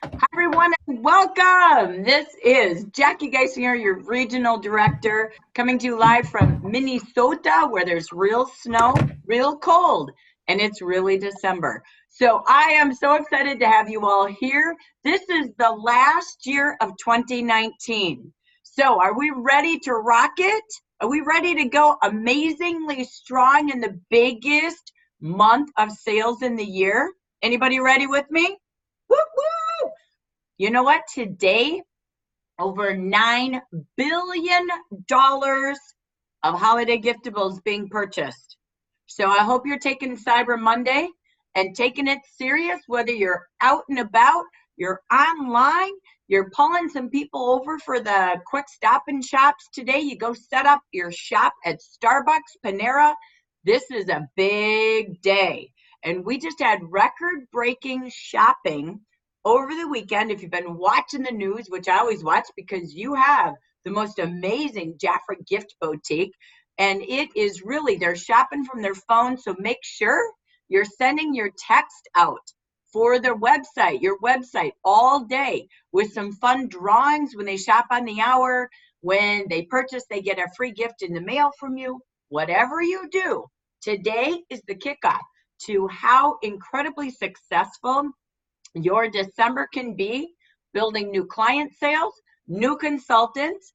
Hi, everyone, and welcome. This is Jackie Geisinger, your regional director, coming to you live from Minnesota, where there's real snow, real cold, and it's really December. So I am so excited to have you all here. This is the last year of 2019. So are we ready to rock it? Are we ready to go amazingly strong in the biggest month of sales in the year? Anybody ready with me? Woo woo! You know what? Today, over $9 billion of holiday giftables being purchased. So I hope you're taking Cyber Monday and taking it serious, whether you're out and about, you're online, you're pulling some people over for the quick stop and shops today. You go set up your shop at Starbucks, Panera. This is a big day. And we just had record-breaking shopping over the weekend. If you've been watching the news, which I always watch because you have the most amazing Jafra gift boutique, and it is really, they're shopping from their phone. So make sure you're sending your text out for their website, your website all day with some fun drawings when they shop on the hour. When they purchase, they get a free gift in the mail from you. Whatever you do, today is the kickoff to how incredibly successful your December can be, building new client sales, new consultants,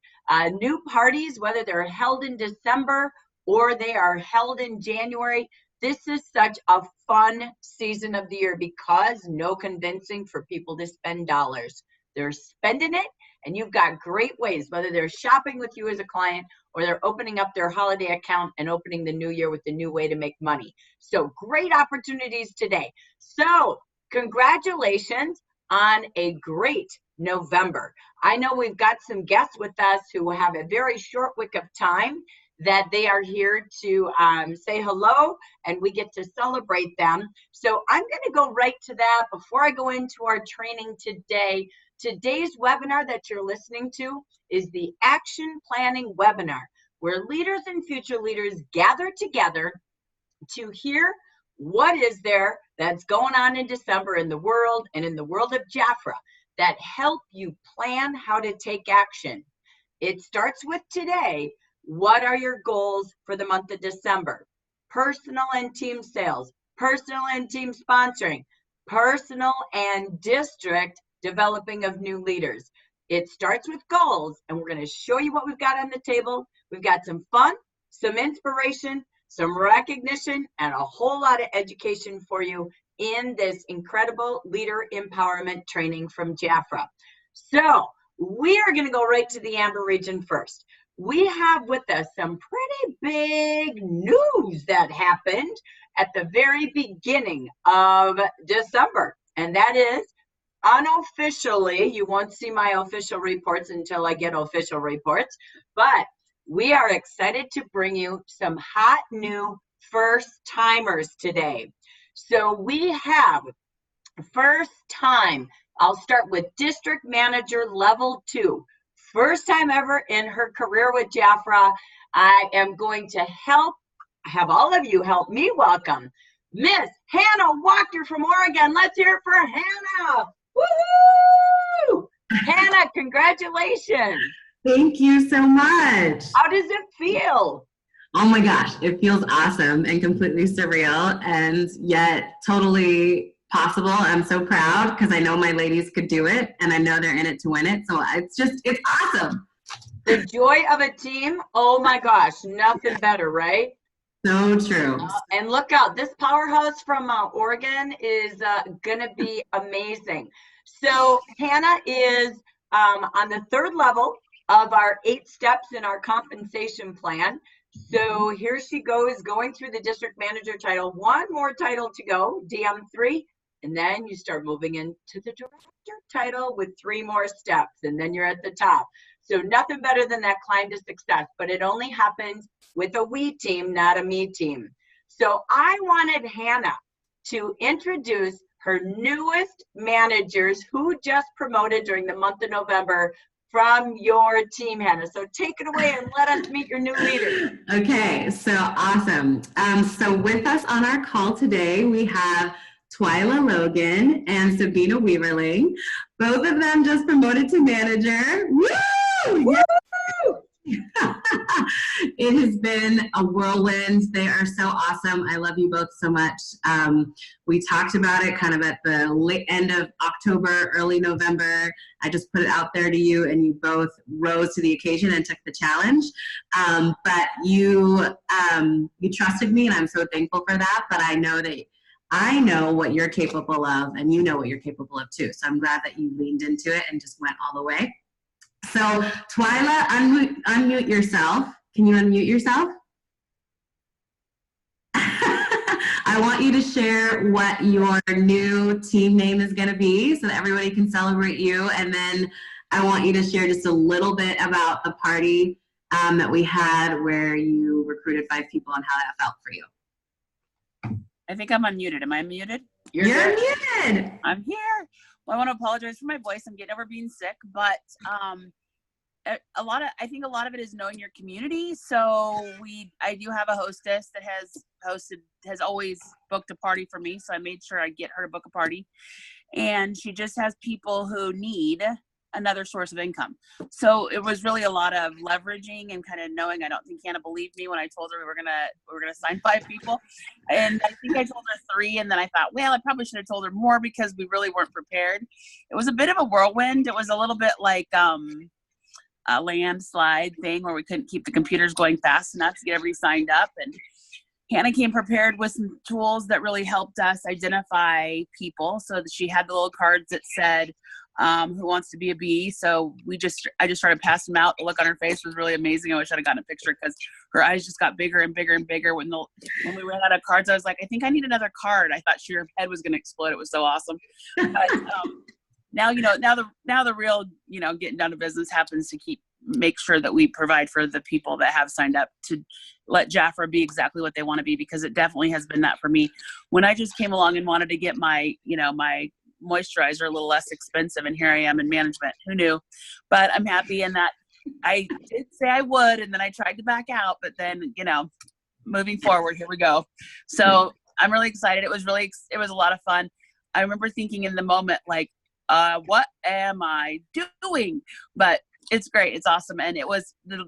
new parties, whether they're held in December or they are held in January. This is such a fun season of the year because no convincing for people to spend dollars. They're spending it, and you've got great ways, whether they're shopping with you as a client or they're opening up their holiday account and opening the new year with a new way to make money. So great opportunities today. So congratulations on a great November. I know we've got some guests with us who have a very short wick of time that they are here to say hello, and we get to celebrate them. So I'm going to go right to that before I go into our training today. Today's webinar that you're listening to is the Action Planning Webinar, where leaders and future leaders gather together to hear what is there that's going on in December in the world and in the world of Jafra that help you plan how to take action. It starts with today. What are your goals for the month of December? Personal and team sales, personal and team sponsoring, personal and district developing of new leaders. It starts with goals, and we're going to show you what we've got on the table. We've got some fun, some inspiration, some recognition, and a whole lot of education for you in this incredible leader empowerment training from Jafra. So we are going to go right to the Amber region first. We have with us some pretty big news that happened at the very beginning of December, and that is unofficially, you won't see my official reports until I get official reports, but we are excited to bring you some hot new first timers today. So we have first time, I'll start with district manager level 2. First time ever in her career with Jafra. I am going to have all of you help me welcome Miss Hannah Walker from Oregon. Let's hear it for Hannah. Woohoo! Hannah, congratulations. Thank you so much. How does it feel? Oh my gosh, it feels awesome and completely surreal and yet totally possible. I'm so proud because I know my ladies could do it and I know they're in it to win it. So it's awesome. The joy of a team, oh my gosh, nothing better, right? So true. And look out, this powerhouse from Oregon is going to be amazing. So Hannah is on the 3rd level of our 8 steps in our compensation plan. So here she goes, going through the district manager title. 1 more title to go, DM3, and then you start moving into the director title with 3 more steps, and then you're at the top. So nothing better than that climb to success, but it only happens with a we team, not a me team. So I wanted Hannah to introduce her newest managers who just promoted during the month of November from your team, Hannah. So take it away and let us meet your new leaders. Okay, so awesome. So with us on our call today, we have Twyla Logan and Sabina Weaverling. Both of them just promoted to manager. Woo! Woo! It has been a whirlwind. They are so awesome. I love you both so much. We talked about it kind of at the late end of October, early November. I just put it out there to you, and you both rose to the occasion and took the challenge. But you trusted me, and I'm so thankful for that. But I know what you're capable of, and you know what you're capable of too. So I'm glad that you leaned into it and just went all the way. So Twyla, unmute yourself. Can you unmute yourself? I want you to share what your new team name is going to be so that everybody can celebrate you. And then I want you to share just a little bit about the party that we had where you recruited 5 people and how that felt for you. I think I'm unmuted. Am I muted? You're muted. I'm here. Well, I want to apologize for my voice. I'm getting over being sick, but I think a lot of it is knowing your community. So I do have a hostess that has always booked a party for me. So I made sure I get her to book a party, and she just has people who need another source of income. So it was really a lot of leveraging and kind of knowing. I don't think Hannah believed me when I told her we were gonna sign 5 people, and I think I told her 3, and then I thought, well, I probably should have told her more because we really weren't prepared. It was a bit of a whirlwind. It was a little bit like a landslide thing where we couldn't keep the computers going fast enough to get everybody signed up, and Hannah came prepared with some tools that really helped us identify people. So that she had the little cards that said, who wants to be a bee. So I just started passing them out. The look on her face was really amazing. I wish I'd have gotten a picture because her eyes just got bigger and bigger and bigger. When we ran out of cards, I was like, I think I need another card. I thought her head was going to explode. It was so awesome. But now the real, getting down to business happens to make sure that we provide for the people that have signed up to let Jafra be exactly what they want to be, because it definitely has been that for me. When I just came along and wanted to get my moisturizer a little less expensive, and here I am in management. Who knew? But I'm happy in that I did say I would, and then I tried to back out, but then, moving forward, here we go. So I'm really excited. It was a lot of fun. I remember thinking in the moment, like, what am I doing? But it's great. It's awesome. And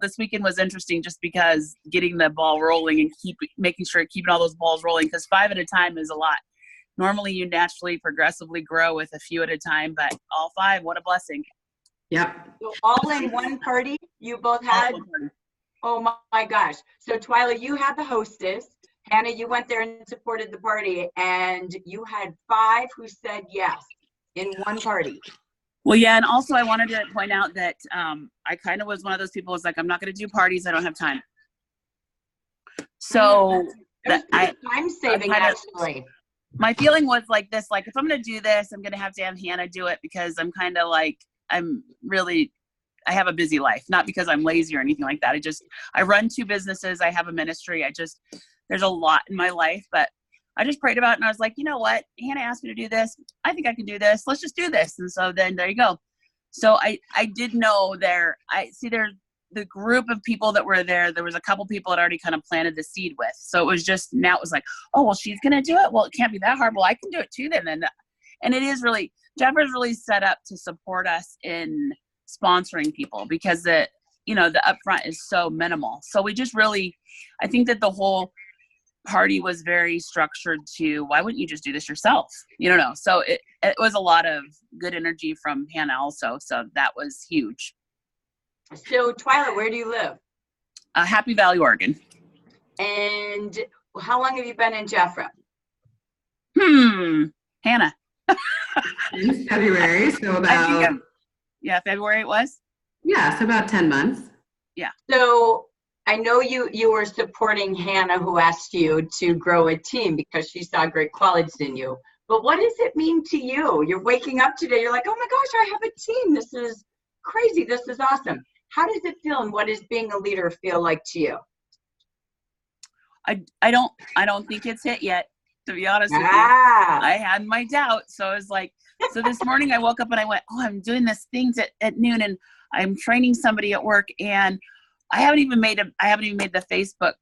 this weekend was interesting just because getting the ball rolling and making sure keeping all those balls rolling, because 5 at a time is a lot. Normally you naturally progressively grow with a few at a time, but all 5, what a blessing. Yep. So all in one party you both had? Oh my gosh. So Twyla, you had the hostess. Hannah, you went there and supported the party, and you had 5 who said yes in one party. Well, yeah, and also I wanted to point out that I kind of was one of those people who's like, I'm not going to do parties. I don't have time. So time saving, actually. My feeling was like this, like if I'm going to do this, I'm going to have Hannah do it, because I'm kind of like, I have a busy life, not because I'm lazy or anything like that. I run 2 businesses. I have a ministry. There's a lot in my life, but I just prayed about it, and I was like, you know what? Hannah asked me to do this. I think I can do this. Let's just do this. And so then there you go. So I did know the group of people that were there was a couple people that already kind of planted the seed with. So it was just, now it was like, oh, well, she's going to do it. Well, it can't be that hard. Well, I can do it too then. And it is really, Jeffrey's really set up to support us in sponsoring people, because the upfront is so minimal. So we just really, I think that the whole party was very structured to, why wouldn't you just do this yourself? So it was a lot of good energy from Hannah also. So that was huge. So Twyla, where do you live? Happy Valley, Oregon. And how long have you been in Jafra? Hannah. In February, so about February it was. Yeah, so about 10 months. Yeah. So I know you were supporting Hannah, who asked you to grow a team because she saw great qualities in you. But what does it mean to you? You're waking up today, you're like, oh my gosh, I have a team. This is crazy. This is awesome. How does it feel, and what does being a leader feel like to you? I don't think it's hit yet, to be honest with you. I had my doubts. So I was like, so this morning I woke up and I went, oh, I'm doing this thing at noon, and I'm training somebody at work, and I haven't even made the Facebook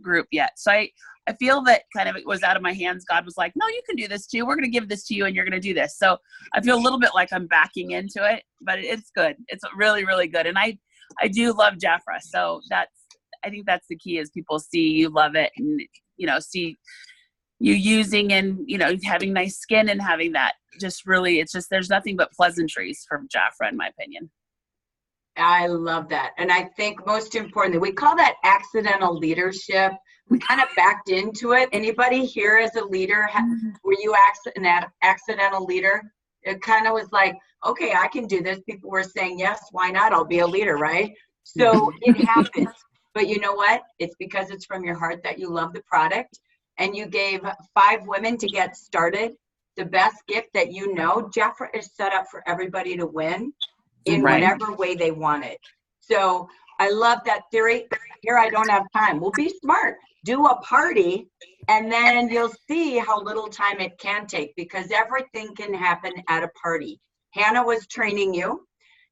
group yet. So I feel that kind of it was out of my hands. God was like, no, you can do this too. We're going to give this to you and you're going to do this. So I feel a little bit like I'm backing into it, but it's good. It's really, really good. And I do love Jafra. So I think that's the key is people see you love it and, you know, see you using and, you know, having nice skin and having that just really, it's just, there's nothing but pleasantries from Jafra in my opinion. I love that. And I think most importantly, we call that accidental leadership. We kind of backed into it. Anybody here as a leader, were you an accidental leader? It kind of was like, okay, I can do this. People were saying, yes, why not? I'll be a leader, right? So it happens. But you know what? It's because it's from your heart that you love the product. And you gave 5 women to get started. The best gift that you know, Jafra is set up for everybody to win in whatever way they want it. So I love that theory. Here, I don't have time. Well, be smart. Do a party, and then you'll see how little time it can take because everything can happen at a party. Hannah was training you.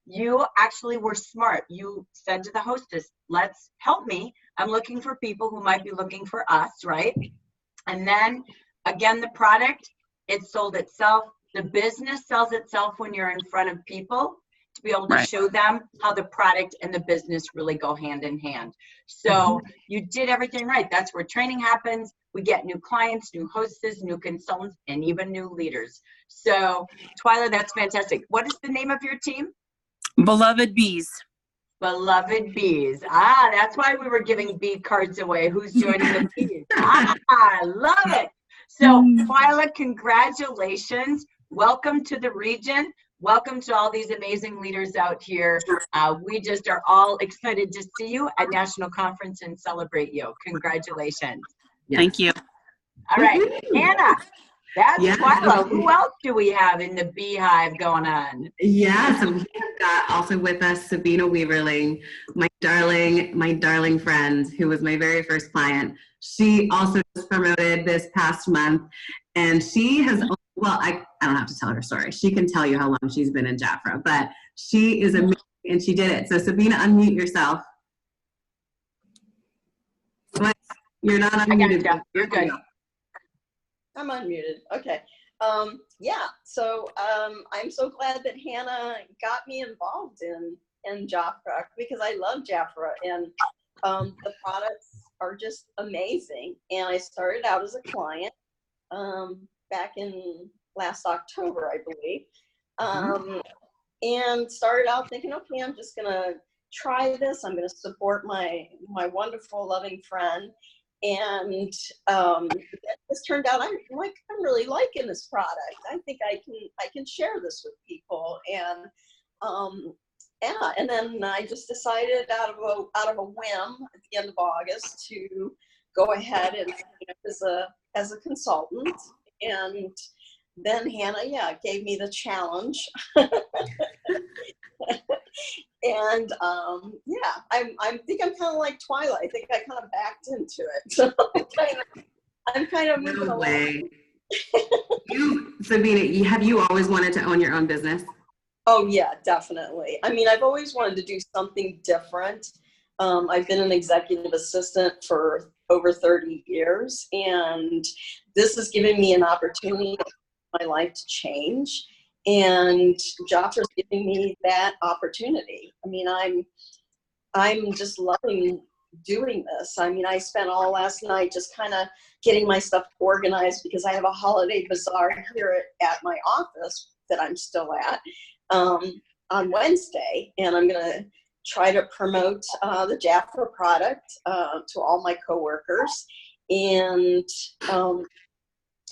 You actually were smart. You said to the hostess, let's help me. I'm looking for people who might be looking for us, right? And then, again, the product, it sold itself. The business sells itself when you're in front of people to be able to show them how the product and the business really go hand in hand. So you did everything right. That's where training happens. We get new clients, new hostess, new consultants, and even new leaders. So Twyla, that's fantastic. What is the name of your team? Beloved Bees. Beloved Bees. Ah, that's why we were giving bee cards away. Who's joining the bees? Ah, I love it. So Twyla, congratulations. Welcome to the region. Welcome to all these amazing leaders out here. We just are all excited to see you at National Conference and celebrate you. Congratulations. Yes. Thank you. All right, Hannah, that's Twyla. Who else do we have in the beehive going on? Yeah, so we have got also with us Sabina Weaverling, my darling friend, who was my very first client. She also was promoted this past month, and she has, well, I don't have to tell her story. She can tell you how long she's been in Jafra, but she is amazing, and she did it. So Sabina, unmute yourself. But you're not unmuted. I got you. You're good. I'm unmuted. Okay. Yeah. So I'm so glad that Hannah got me involved in Jafra because I love Jafra and the products are just amazing. And I started out as a client back in last October, I believe, and started out thinking, okay, I'm just gonna try this. I'm gonna support my wonderful, loving friend. And this turned out I'm really liking this product. I think I can share this with people, and yeah. And then I just decided out of a whim at the end of August to go ahead and sign up as a consultant. And then Hannah, gave me the challenge. And I think I'm kind of like Twyla. I think I kind of backed into it. So I'm kind of moving No along. way. Sabina, have you always wanted to own your own business? Oh yeah, definitely. I mean, I've always wanted to do something different. I've been an executive assistant for over 30 years, and this has given me an opportunity for my life to change. And Jafra's giving me that opportunity. I mean, I'm just loving doing this. I mean, I spent all last night just kind of getting my stuff organized because I have a holiday bazaar here at my office that I'm still at on Wednesday, and I'm gonna try to promote the Jafra product to all my coworkers, and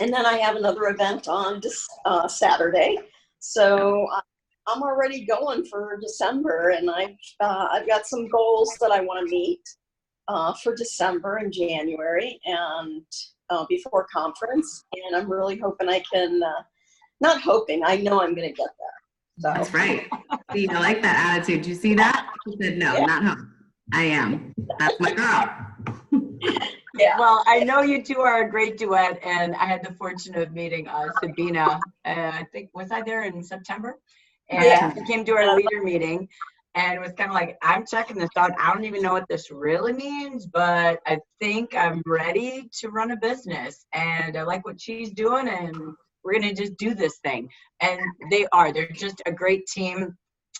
then I have another event on this Saturday. So I'm already going for December, and I've got some goals that I want to meet for December and January and before conference. And I'm really hoping I can, not hoping, I know I'm going to get there. So. That's right. See, I like that attitude. Do you see that? She said, no, not hope. I am. That's my girl. Yeah. Well, I know you two are a great duet, and I had the fortune of meeting Sabina. I think, was I there in September? And she came to our leader meeting. and it was kind of like, I'm checking this out. I don't even know what this really means, but I think I'm ready to run a business, and I like what she's doing, and we're going to just do this thing. And they're just a great team,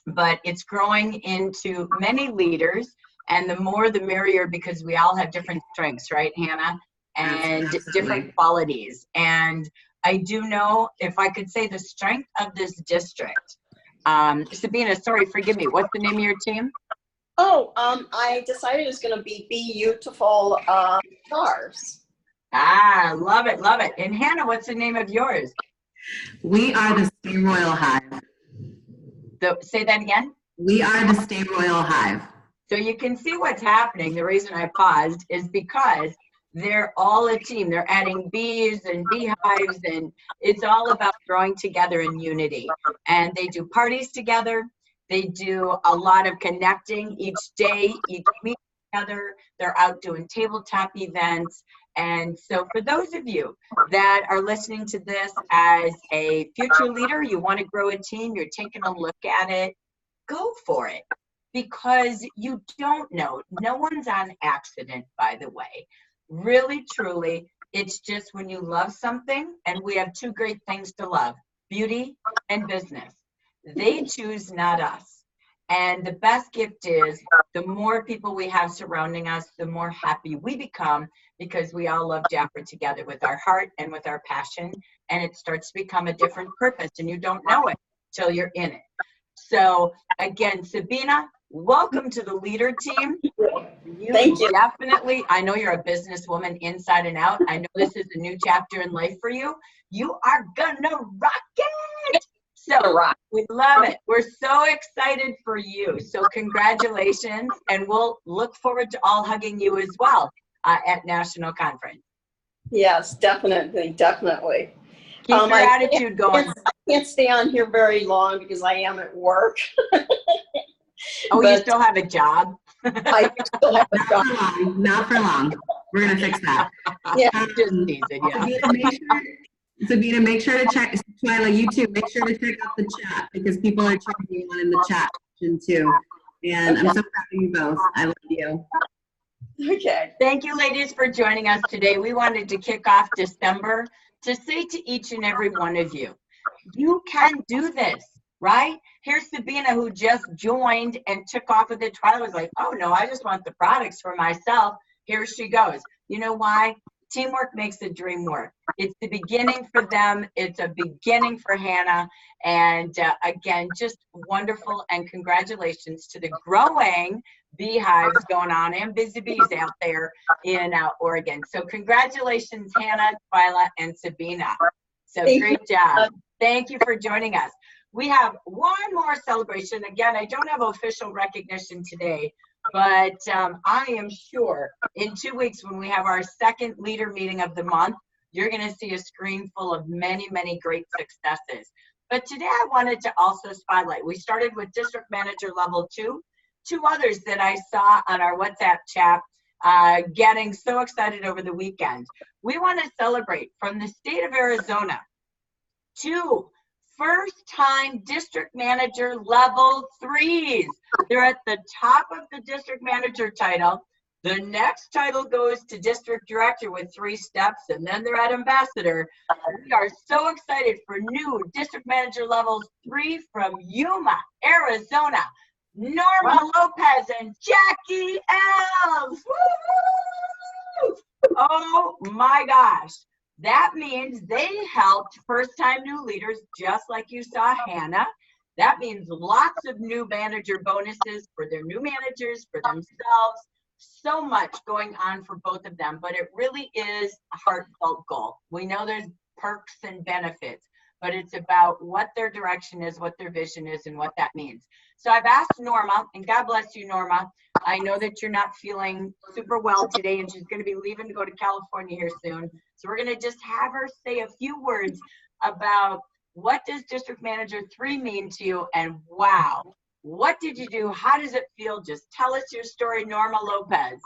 but it's growing into many leaders, and the more the merrier, because we all have different strengths, right, Hannah? And different qualities. And I do know, if I could say the strength of this district, Sabina, sorry, forgive me, what's the name of your team? Oh, I decided it's going to be Beautiful Stars. Ah, love it, love it. And Hannah, what's the name of yours? We are the Stay Royal Hive. Say that again? We are the Stay Royal Hive. So you can see what's happening. The reason I paused is because they're all a team. They're adding bees and beehives, and it's all about growing together in unity. And they do parties together. They do a lot of connecting each day, each week together. They're out doing tabletop events. And so for those of you that are listening to this as a future leader, you want to grow a team, you're taking a look at it, go for it. Because you don't know. No one's on accident, by the way. Really, truly, it's just when you love something, and we have two great things to love, beauty and business. They choose, not us. And the best gift is the more people we have surrounding us, the more happy we become, because we all love Jaffa together with our heart and with our passion, and it starts to become a different purpose, and you don't know it till you're in it. So again, Sabina, welcome to the leader team. Thank you. Definitely, I know you're a businesswoman inside and out. I know this is a new chapter in life for you. You are gonna rock it. So we love it. We're so excited for you. So congratulations, and we'll look forward to all hugging you as well at National Conference. Yes, definitely, definitely. Keep your attitude going. I can't stay on here very long because I am at work. Oh, you still have a job? I still have a job. Not for long. We're going to fix that. Yeah. Just teasing, yeah. Sabina, make sure to check, Twyla, you too, make sure to check out the chat because people are checking you on in the chat too. And I'm so proud of you both. I love you. Okay. Thank you, ladies, for joining us today. We wanted to kick off December to say to each and every one of you, you can do this, right? Here's Sabina, who just joined and took off with it. Twyla was like, oh no, I just want the products for myself. Here she goes. You know why? Teamwork makes the dream work. It's the beginning for them. It's a beginning for Hannah. And again, just wonderful, and congratulations to the growing beehives going on and busy bees out there in Oregon. So congratulations, Hannah, Twyla, and Sabina. So great job. Thank you for joining us. We have one more celebration. Again, I don't have official recognition today, but I am sure in 2 weeks when we have our second leader meeting of the month, you're going to see a screen full of many, many great successes. But today I wanted to also spotlight. We started with District Manager Level 2. Two others that I saw on our WhatsApp chat getting so excited over the weekend. We want to celebrate from the state of Arizona 2 first-time district manager level 3s. They're at the top of the district manager title. The next title goes to district director with 3 steps, and then they're at ambassador. We are so excited for new district manager levels 3 from Yuma, Arizona. Norma Lopez and Jackie Elves. Woo-hoo! Oh my gosh. That means they helped first-time new leaders, just like you saw Hannah. That means lots of new manager bonuses for their new managers, for themselves. So much going on for both of them, but it really is a heartfelt goal. We know there's perks and benefits, but it's about what their direction is, what their vision is, and what that means. So I've asked Norma, and God bless you, Norma. I know that you're not feeling super well today, and she's going to be leaving to go to California here soon. So we're going to just have her say a few words about what does District Manager 3 mean to you, and wow, what did you do? How does it feel? Just tell us your story, Norma Lopez.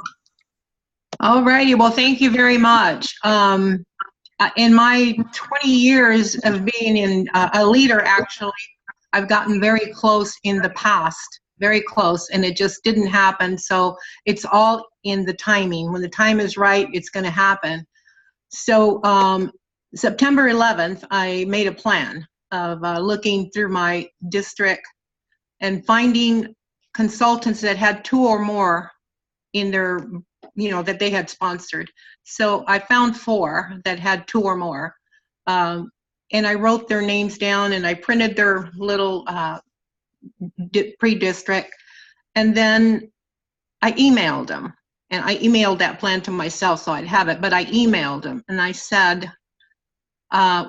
All righty. Well, thank you very much. In my 20 years of being a leader, actually, I've gotten very close in the past very close, and it just didn't happen. So it's all in the timing. When the time is right, it's going to happen. So September 11th, I made a plan of looking through my district and finding consultants that had 2 or more in their, that they had sponsored. So I found 4 that had 2 or more. And I wrote their names down, and I printed their little pre-district, and then I emailed them. And I emailed that plan to myself so I'd have it, but I emailed them and I said,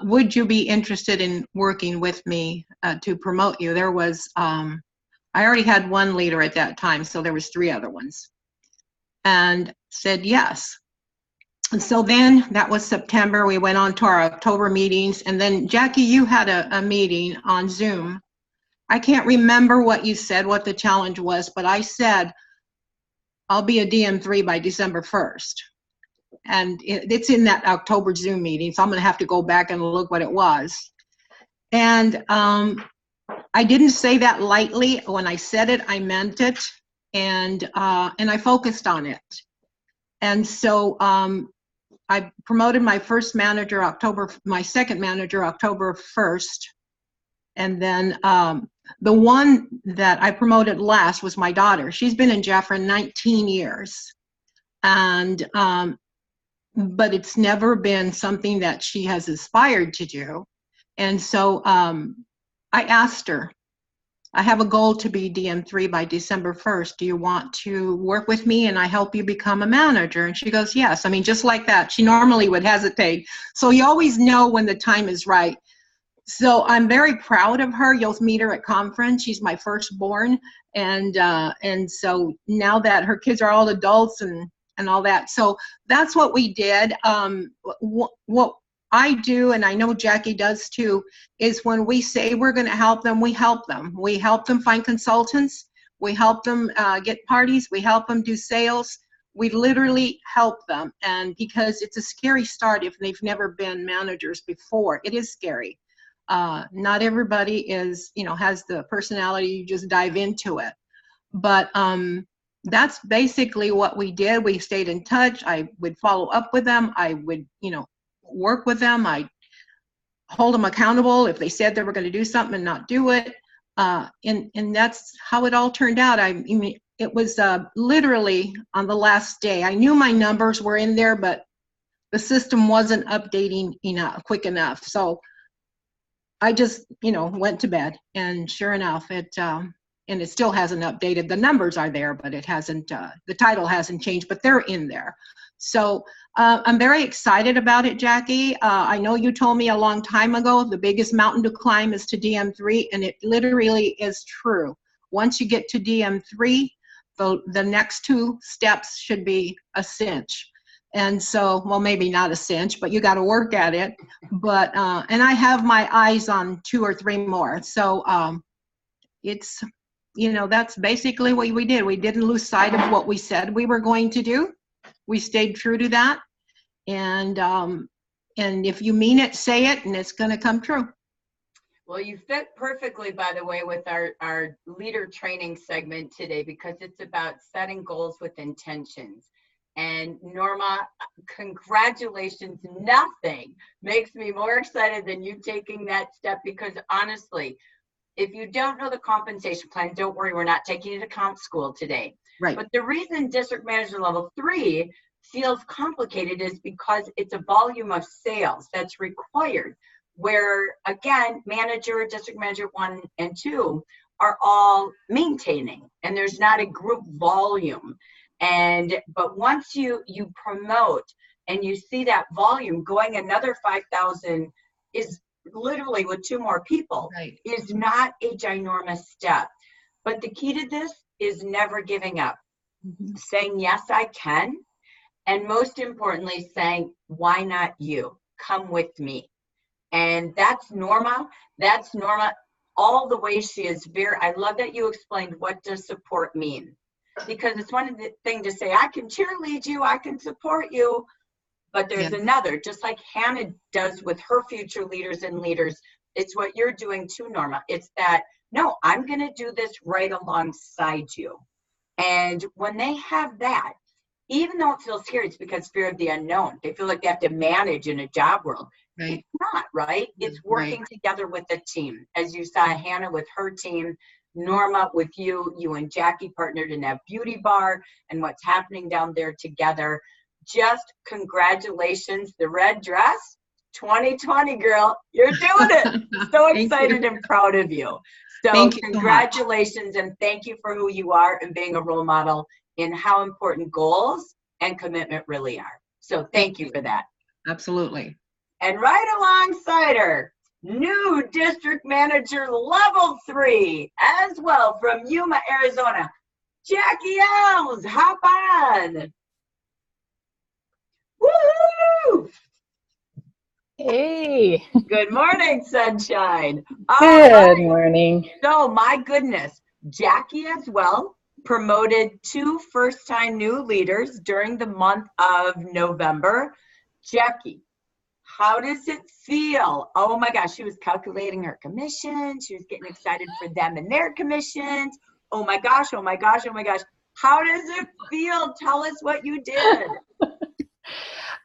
would you be interested in working with me to promote you? There was, I already had 1 leader at that time, so there was 3 other ones, and said yes. And so then that was September. We went on to our October meetings, and then Jackie, you had a meeting on Zoom. I can't remember what you said, what the challenge was, but I said, I'll be a DM3 by December 1st. And it's in that October Zoom meeting, so I'm going to have to go back and look what it was. And I didn't say that lightly. When I said it, I meant it, and I focused on it. And so I promoted my first manager my second manager October 1st, and then the one that I promoted last was my daughter. She's been in JAF for 19 years. And, but it's never been something that she has aspired to do. And so I asked her, I have a goal to be DM3 by December 1st. Do you want to work with me and I help you become a manager? And she goes, yes. I mean, just like that. She normally would hesitate. So you always know when the time is right. So I'm very proud of her. You'll meet her at conference. She's my firstborn. And so now that her kids are all adults and all that. So that's what we did. What I do, and I know Jackie does too, is when we say we're going to help them, we help them. We help them find consultants. We help them get parties. We help them do sales. We literally help them. And because it's a scary start if they've never been managers before, it is scary. Not everybody is, has the personality, you just dive into it. But that's basically what we did. We stayed in touch. I would follow up with them. I would, work with them. I hold them accountable if they said they were going to do something and not do it. And that's how it all turned out. I mean, it was literally on the last day. I knew my numbers were in there, but the system wasn't updating quick enough. So I just, went to bed, and sure enough, and it still hasn't updated. The numbers are there, but it hasn't, the title hasn't changed, but they're in there. So I'm very excited about it, Jackie. I know you told me a long time ago, the biggest mountain to climb is to DM3, and it literally is true. Once you get to DM3, the next 2 steps should be a cinch. And so, well, maybe not a cinch, but you got to work at it. But, and I have my eyes on 2 or 3 more. So it's, that's basically what we did. We didn't lose sight of what we said we were going to do. We stayed true to that. And if you mean it, say it, and it's going to come true. Well, you fit perfectly, by the way, with our leader training segment today, because it's about setting goals with intentions. And Norma, congratulations. Nothing makes me more excited than you taking that step, because honestly, if you don't know the compensation plan, don't worry, we're not taking you to comp school today. Right. But the reason district manager level 3 feels complicated is because it's a volume of sales that's required, where again, district manager 1 and 2 are all maintaining, and there's not a group volume. But once you promote and you see that volume going another 5,000 is literally with 2 more people, right, is not a ginormous step. But the key to this is never giving up, saying, yes, I can. And most importantly, saying, why not you? Come with me. And that's Norma. That's Norma all the way. She is I love that you explained what does support mean. Because it's one thing to say, I can cheerlead you, I can support you, but there's another, just like Hannah does with her future leaders and leaders. It's what you're doing too, Norma. It's that no, I'm going to do this right alongside you. And when they have that, even though it feels scary, it's because fear of the unknown. They feel like they have to manage in a job world. Right. It's not, right? It's working together with a team. As you saw Hannah with her team, Norma with you and Jackie partnered in that beauty bar and what's happening down there together. Just congratulations. The red dress, 2020, girl. You're doing it. So excited and proud of you. So Thank you so much. congratulations and thank you for who you are and being a role model in how important goals and commitment really are. So thank you for that. Absolutely. And right alongside her, new district manager level 3 as well from Yuma, Arizona, Jackie Els. Hop on. Woohoo! Hey, Good morning, sunshine. All good right. morning. So my goodness, Jackie as well promoted 2 first-time new leaders during the month of November. Jackie, how does it feel? Oh my gosh, she was calculating her commission. She was getting excited for them and their commissions. Oh my gosh, oh my gosh, oh my gosh. How does it feel? Tell us what you did.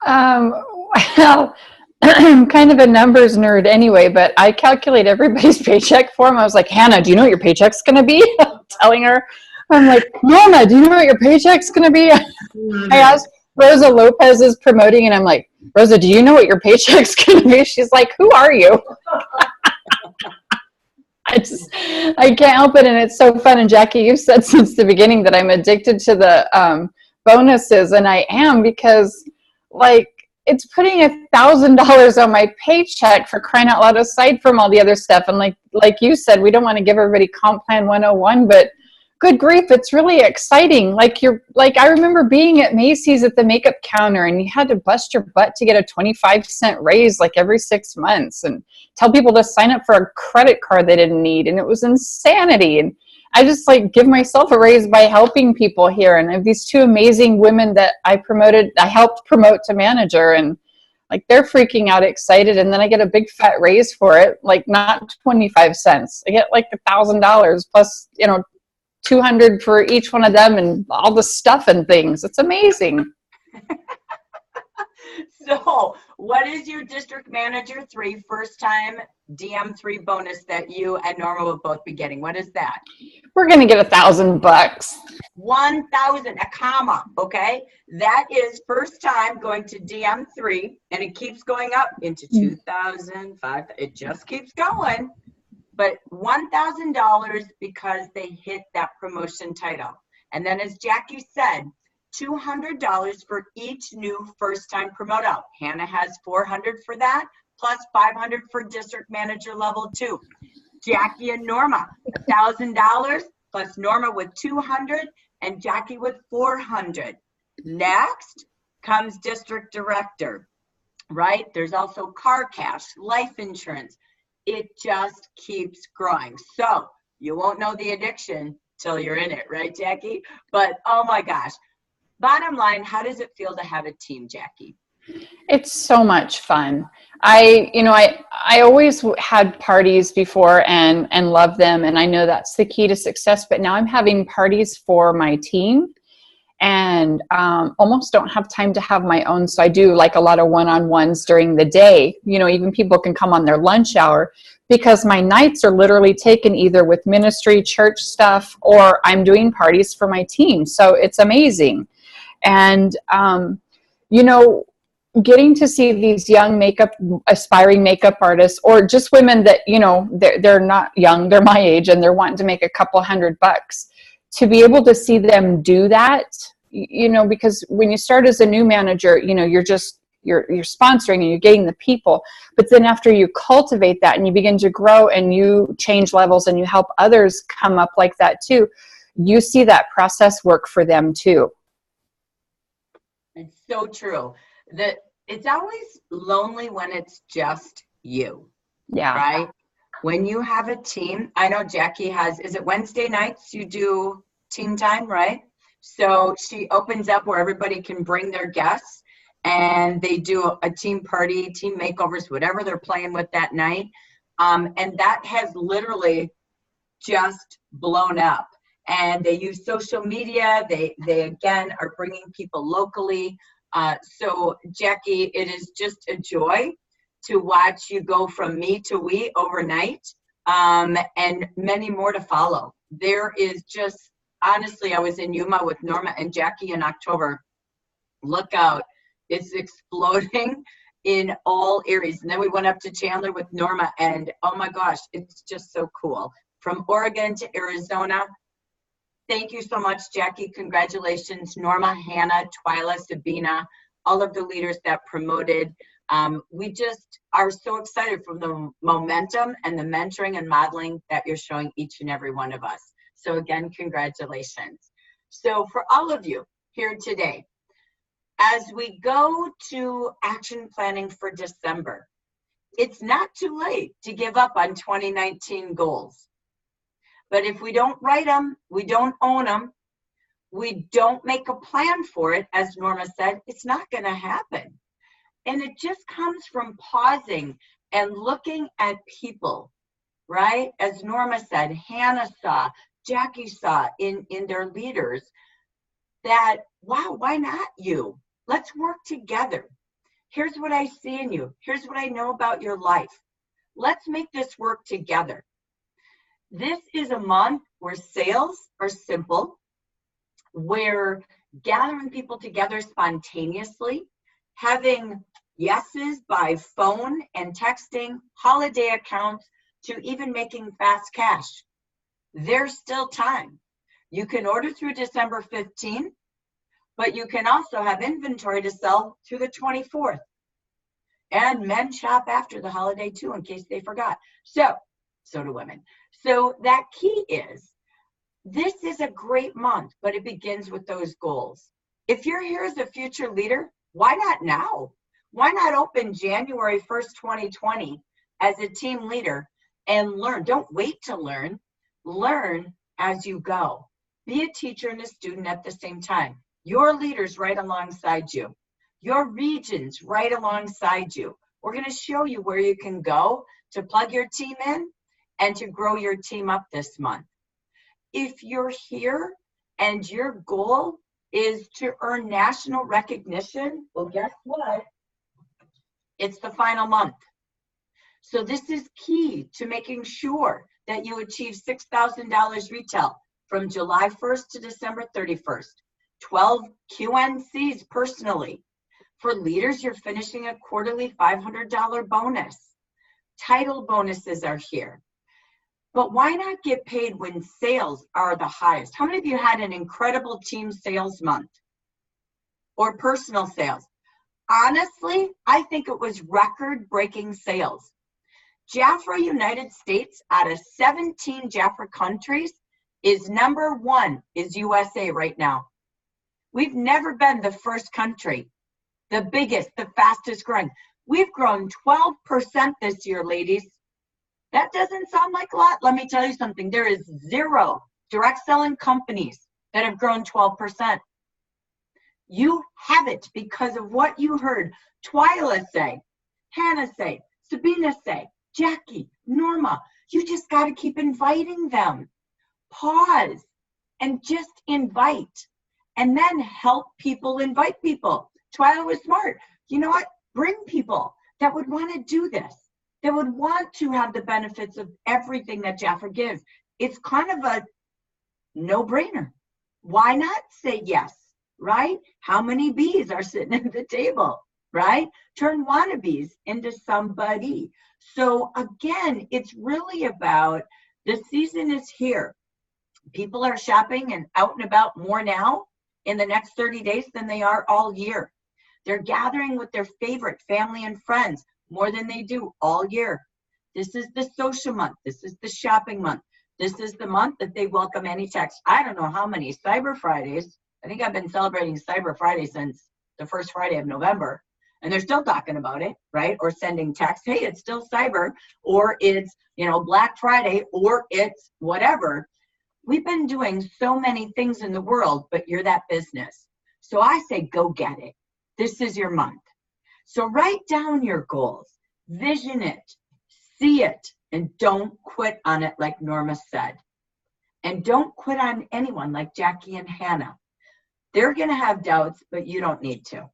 Well, I'm kind of a numbers nerd anyway, but I calculate everybody's paycheck for them. I was like, Hannah, do you know what your paycheck's going to be? I'm telling her. I'm like, Norma, do you know what your paycheck's going to be? I asked Rosa Lopez is promoting, and I'm like, Rosa, do you know what your paycheck's going to be? She's like, who are you? I can't help it, and it's so fun. And Jackie, you've said since the beginning that I'm addicted to the bonuses, and I am, because like it's putting $1,000 on my paycheck, for crying out loud, aside from all the other stuff. And like you said, we don't want to give everybody comp plan 101, but good grief, it's really exciting. Like I remember being at Macy's at the makeup counter, and you had to bust your butt to get a 25-cent raise like every 6 months, and tell people to sign up for a credit card they didn't need. And it was insanity. And I just like give myself a raise by helping people here. And I have these 2 amazing women that I helped promote to manager, and like they're freaking out excited. And then I get a big fat raise for it, like not 25 cents. I get like $1,000 plus, $200 for each one of them and all the stuff and things. It's amazing. So what is your district manager 3 first time DM3 bonus that you and Norma will both be getting? What is that? We're going to get $1,000. 1,000, a comma, okay? That is first time going to DM3, and it keeps going up into 2,000, 5,000. It just keeps going. But $1,000 because they hit that promotion title. And then as Jackie said, $200 for each new first-time promote out. Hannah has $400 for that, plus $500 for district manager level 2. Jackie and Norma, $1,000 plus Norma with $200 and Jackie with $400. Next comes district director, right? There's also car cash, life insurance. It just keeps growing. So you won't know the addiction till you're in it, right, Jackie? But oh my gosh. Bottom line, how does it feel to have a team, Jackie? It's so much fun. I always had parties before and loved them, and I know that's the key to success, but now I'm having parties for my team and almost don't have time to have my own. So I do like a lot of one-on-ones during the day. Even people can come on their lunch hour, because my nights are literally taken either with ministry, church stuff, or I'm doing parties for my team. So it's amazing. And, getting to see these young aspiring makeup artists, or just women that, they're not young, they're my age, and they're wanting to make a couple $100, to be able to see them do that, because when you start as a new manager, you're sponsoring and you're getting the people. But then after you cultivate that and you begin to grow and you change levels and you help others come up like that too, you see that process work for them too. It's so true. That it's always lonely when it's just you. Yeah. Right? When you have a team, I know Jackie is it Wednesday nights you do team time, right? So she opens up where everybody can bring their guests and they do a team party, team makeovers, whatever they're playing with that night. And that has literally just blown up. And they use social media. They again are bringing people locally. So Jackie, it is just a joy to watch you go from me to we overnight, and many more to follow. There is just, honestly, I was in Yuma with Norma and Jackie in October. Look out, it's exploding in all areas. And then we went up to Chandler with Norma, and oh my gosh, it's just so cool. From Oregon to Arizona. Thank you so much, Jackie. Congratulations, Norma, Hannah, Twyla, Sabina, all of the leaders that promoted. We just are so excited from the momentum and the mentoring and modeling that you're showing each and every one of us. So again, congratulations. So for all of you here today, as we go to action planning for December, it's not too late to give up on 2019 goals. But if we don't write them, we don't own them, we don't make a plan for it, as Norma said, it's not going to happen. And it just comes from pausing and looking at people, right? As Norma said, Hannah saw, Jackie saw in their leaders that, wow, why not you? Let's work together. Here's what I see in you. Here's what I know about your life. Let's make this work together. This is a month where sales are simple, where gathering people together spontaneously, having yeses by phone and texting, holiday accounts, to even making fast cash. There's still time. You can order through December 15th, but you can also have inventory to sell through the 24th. And men shop after the holiday too, in case they forgot. So do women. So that key is, this is a great month, but it begins with those goals. If you're here as a future leader, why not now? Why not open January 1st, 2020 as a team leader and learn? Don't wait to learn. Learn as you go. Be a teacher and a student at the same time. Your leaders right alongside you. Your regions right alongside you. We're going to show you where you can go to plug your team in and to grow your team up this month. If you're here and your goal is to earn national recognition, well, guess what? It's the final month. So this is key to making sure that you achieve $6,000 retail from July 1st to December 31st. 12 QNCs personally. For leaders, you're finishing a quarterly $500 bonus. Title bonuses are here. But why not get paid when sales are the highest? How many of you had an incredible team sales month or personal sales? Honestly, I think it was record-breaking sales. Jafra United States, out of 17 Jafra countries, is number one, is USA right now. We've never been the first country, the biggest, the fastest growing. We've grown 12% this year, ladies. That doesn't sound like a lot. Let me tell you something. There is 0 direct selling companies that have grown 12%. You have it because of what you heard Twyla say, Hannah say, Sabina say, Jackie, Norma. You just got to keep inviting them. Pause and just invite, and then help people invite people. Twyla was smart. You know what? Bring people that would want to do this, that would want to have the benefits of everything that Jafra gives. It's kind of a no-brainer. Why not say yes, right? How many bees are sitting at the table, right? Turn wannabes into somebody. So again, it's really about, the season is here. People are shopping and out and about more now in the next 30 days than they are all year. They're gathering with their favorite family and friends more than they do all year. This is the social month. This is the shopping month. This is the month that they welcome any text. I don't know how many Cyber Fridays. I think I've been celebrating Cyber Friday since the first Friday of November. And they're still talking about it, right? Or sending text, hey, it's still Cyber, or it's, Black Friday, or it's whatever. We've been doing so many things in the world, but you're that business. So I say, go get it. This is your month. So write down your goals, vision it, see it, and don't quit on it like Norma said. And don't quit on anyone like Jackie and Hannah. They're going to have doubts, but you don't need to.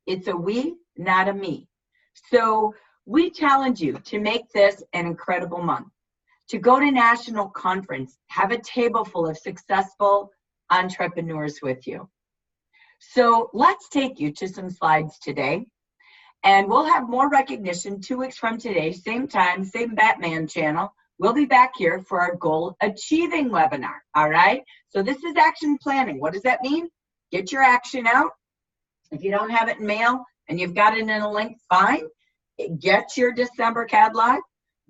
It's a we, not a me. So we challenge you to make this an incredible month, to go to national conference, have a table full of successful entrepreneurs with you. So let's take you to some slides today, and we'll have more recognition 2 weeks from today, same time, same Batman channel. We'll be back here for our goal achieving webinar, all right? So this is action planning. What does that mean? Get your action out. If you don't have it in mail and you've got it in a link, fine. Get your December catalog,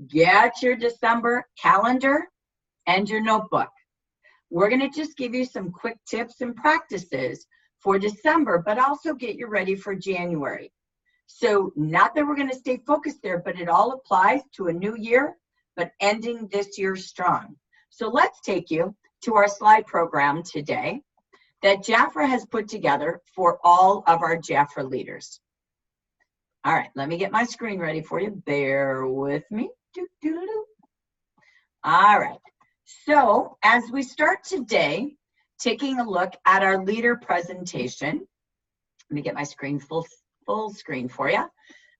get your December calendar, and your notebook. We're gonna just give you some quick tips and practices for December, but also get you ready for January. So not that we're gonna stay focused there, but it all applies to a new year, but ending this year strong. So let's take you to our slide program today that Jafra has put together for all of our Jafra leaders. All right, let me get my screen ready for you. Bear with me. All right, so as we start today, taking a look at our leader presentation, let me get my screen full screen for you.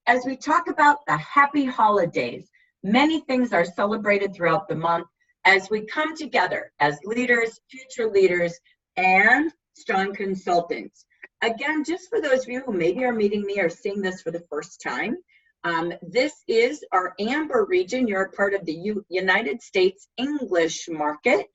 As we talk about the happy holidays, many things are celebrated throughout the month as we come together as leaders, future leaders, and strong consultants. Again, just for those of you who maybe are meeting me or seeing this for the first time, this is our Amber region. You're a part of the United States English market.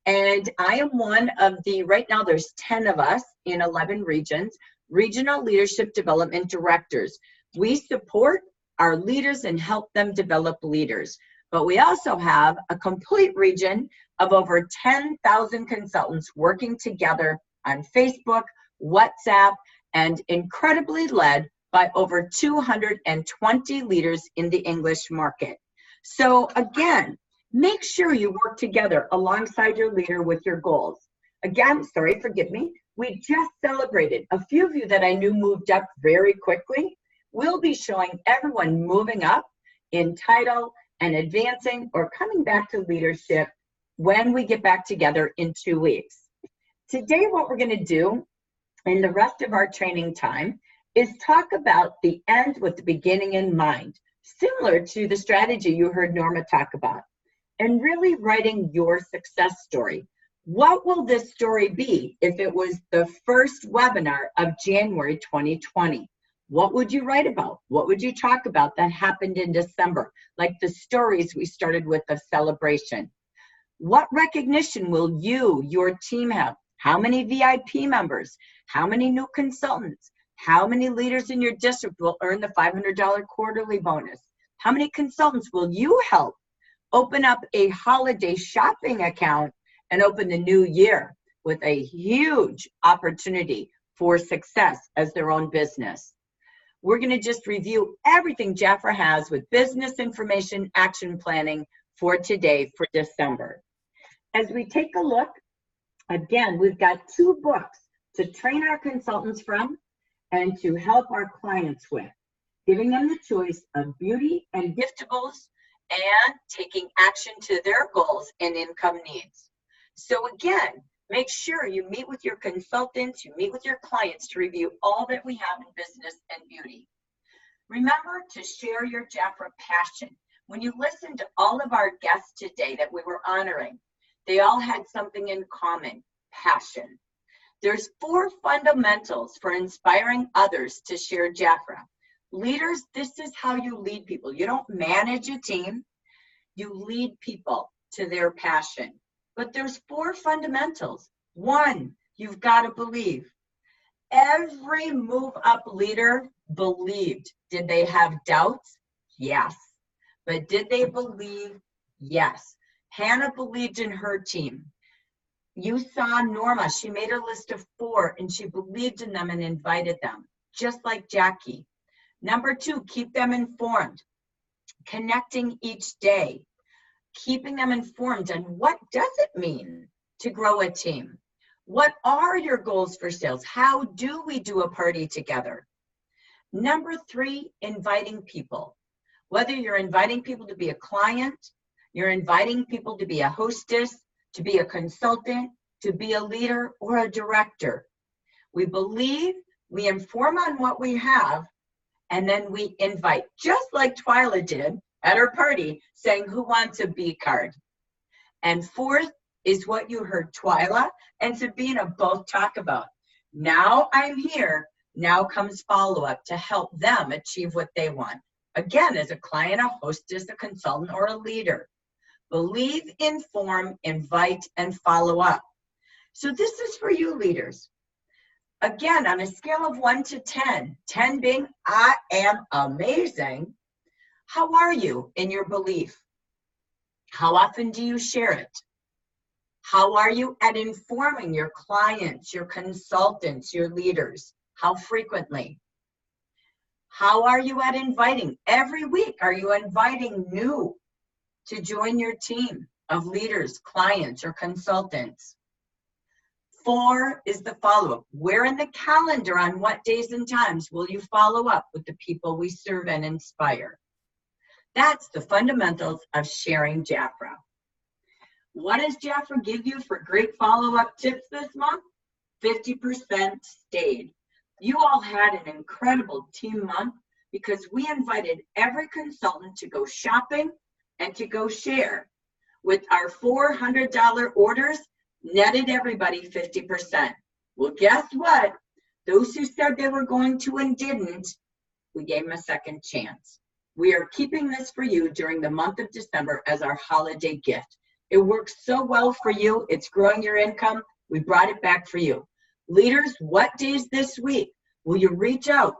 And I am one of the, right now there's 10 of us in 11 regions, regional leadership development directors. We support our leaders and help them develop leaders. But we also have a complete region of over 10,000 consultants working together on Facebook, WhatsApp, and incredibly led by over 220 leaders in the English market. So again, make sure you work together alongside your leader with your goals. Again, sorry, forgive me, we just celebrated a few of you that I knew moved up very quickly. We'll be showing everyone moving up in title and advancing or coming back to leadership when we get back together in 2 weeks. Today, what we're going to do in the rest of our training time is talk about the end with the beginning in mind, similar to the strategy you heard Norma talk about, and really writing your success story. What will this story be if it was the first webinar of January 2020? What would you write about? What would you talk about that happened in December? Like the stories we started with of celebration. What recognition will you, your team have? How many VIP members? How many new consultants? How many leaders in your district will earn the $500 quarterly bonus? How many consultants will you help open up a holiday shopping account and open the new year with a huge opportunity for success as their own business? We're going to just review everything Jafra has with business information action planning for today for December. As we take a look, again, we've got 2 books to train our consultants from and to help our clients with, giving them the choice of beauty and giftables and taking action to their goals and income needs. So again, make sure you meet with your consultants, you meet with your clients to review all that we have in business and beauty. Remember to share your Jafra passion. When you listen to all of our guests today that we were honoring, they all had something in common, passion. There's 4 fundamentals for inspiring others to share Jafra. Leaders, this is how you lead people. You don't manage a team, you lead people to their passion. But there's 4 fundamentals. 1, you've got to believe. Every move up leader believed. Did they have doubts? Yes. But did they believe? Yes. Hannah believed in her team. You saw Norma, she made a list of 4 and she believed in them and invited them, just like Jackie. Number 2, keep them informed. Connecting each day, keeping them informed on what does it mean to grow a team? What are your goals for sales? How do we do a party together? Number 3, inviting people. Whether you're inviting people to be a client, you're inviting people to be a hostess, to be a consultant, to be a leader, or a director. We believe, we inform on what we have, and then we invite, just like Twyla did at her party, saying, who wants a B card? And fourth is what you heard Twyla and Sabina both talk about. Now I'm here, now comes follow-up to help them achieve what they want. Again, as a client, a hostess, a consultant, or a leader. Believe, inform, invite, and follow up. So this is for you leaders. Again, on a scale of 1 to 10, 10 being I am amazing, how are you in your belief? How often do you share it? How are you at informing your clients, your consultants, your leaders? How frequently? How are you at inviting? Every week, are you inviting new to join your team of leaders, clients, or consultants? 4 is the follow-up. Where in the calendar, on what days and times will you follow up with the people we serve and inspire? That's the fundamentals of sharing Jafra. What does Jafra give you for great follow-up tips this month? 50% stayed. You all had an incredible team month because we invited every consultant to go shopping and to go share. With our $400 orders, netted everybody 50%. Well, guess what? Those who said they were going to and didn't, we gave them a second chance. We are keeping this for you during the month of December as our holiday gift. It works so well for you. It's growing your income. We brought it back for you. Leaders, what days this week will you reach out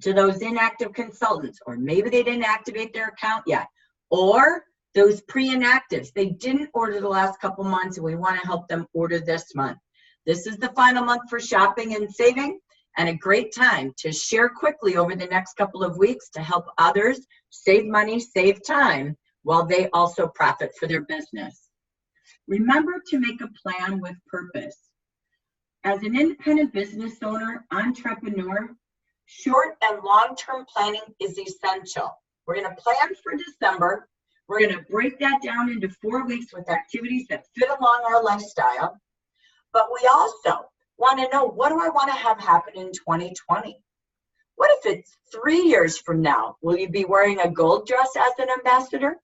to those inactive consultants? Or maybe they didn't activate their account yet. Or those pre-inactives, they didn't order the last couple months and we want to help them order this month. This is the final month for shopping and saving and a great time to share quickly over the next couple of weeks to help others save money, save time, while they also profit for their business. Remember to make a plan with purpose. As an independent business owner, entrepreneur, short and long-term planning is essential. We're going to plan for December. We're going to break that down into 4 weeks with activities that fit along our lifestyle. But we also want to know, what do I want to have happen in 2020? What if it's 3 years from now? Will you be wearing a gold dress as an ambassador?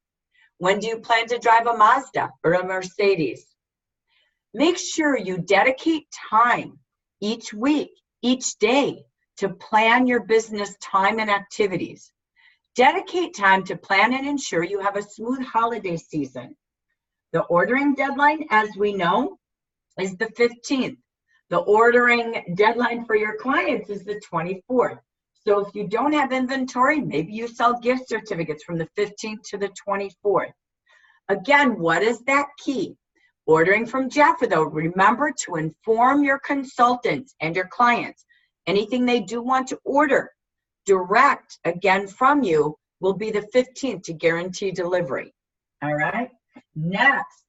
When do you plan to drive a Mazda or a Mercedes? Make sure you dedicate time each week, each day, to plan your business time and activities. Dedicate time to plan and ensure you have a smooth holiday season. The ordering deadline, as we know, is the 15th. The ordering deadline for your clients is the 24th. So if you don't have inventory, maybe you sell gift certificates from the 15th to the 24th. Again, what is that key? Ordering from Jafra, though, remember to inform your consultants and your clients. Anything they do want to order, direct, again, from you, will be the 15th to guarantee delivery. All right? Next,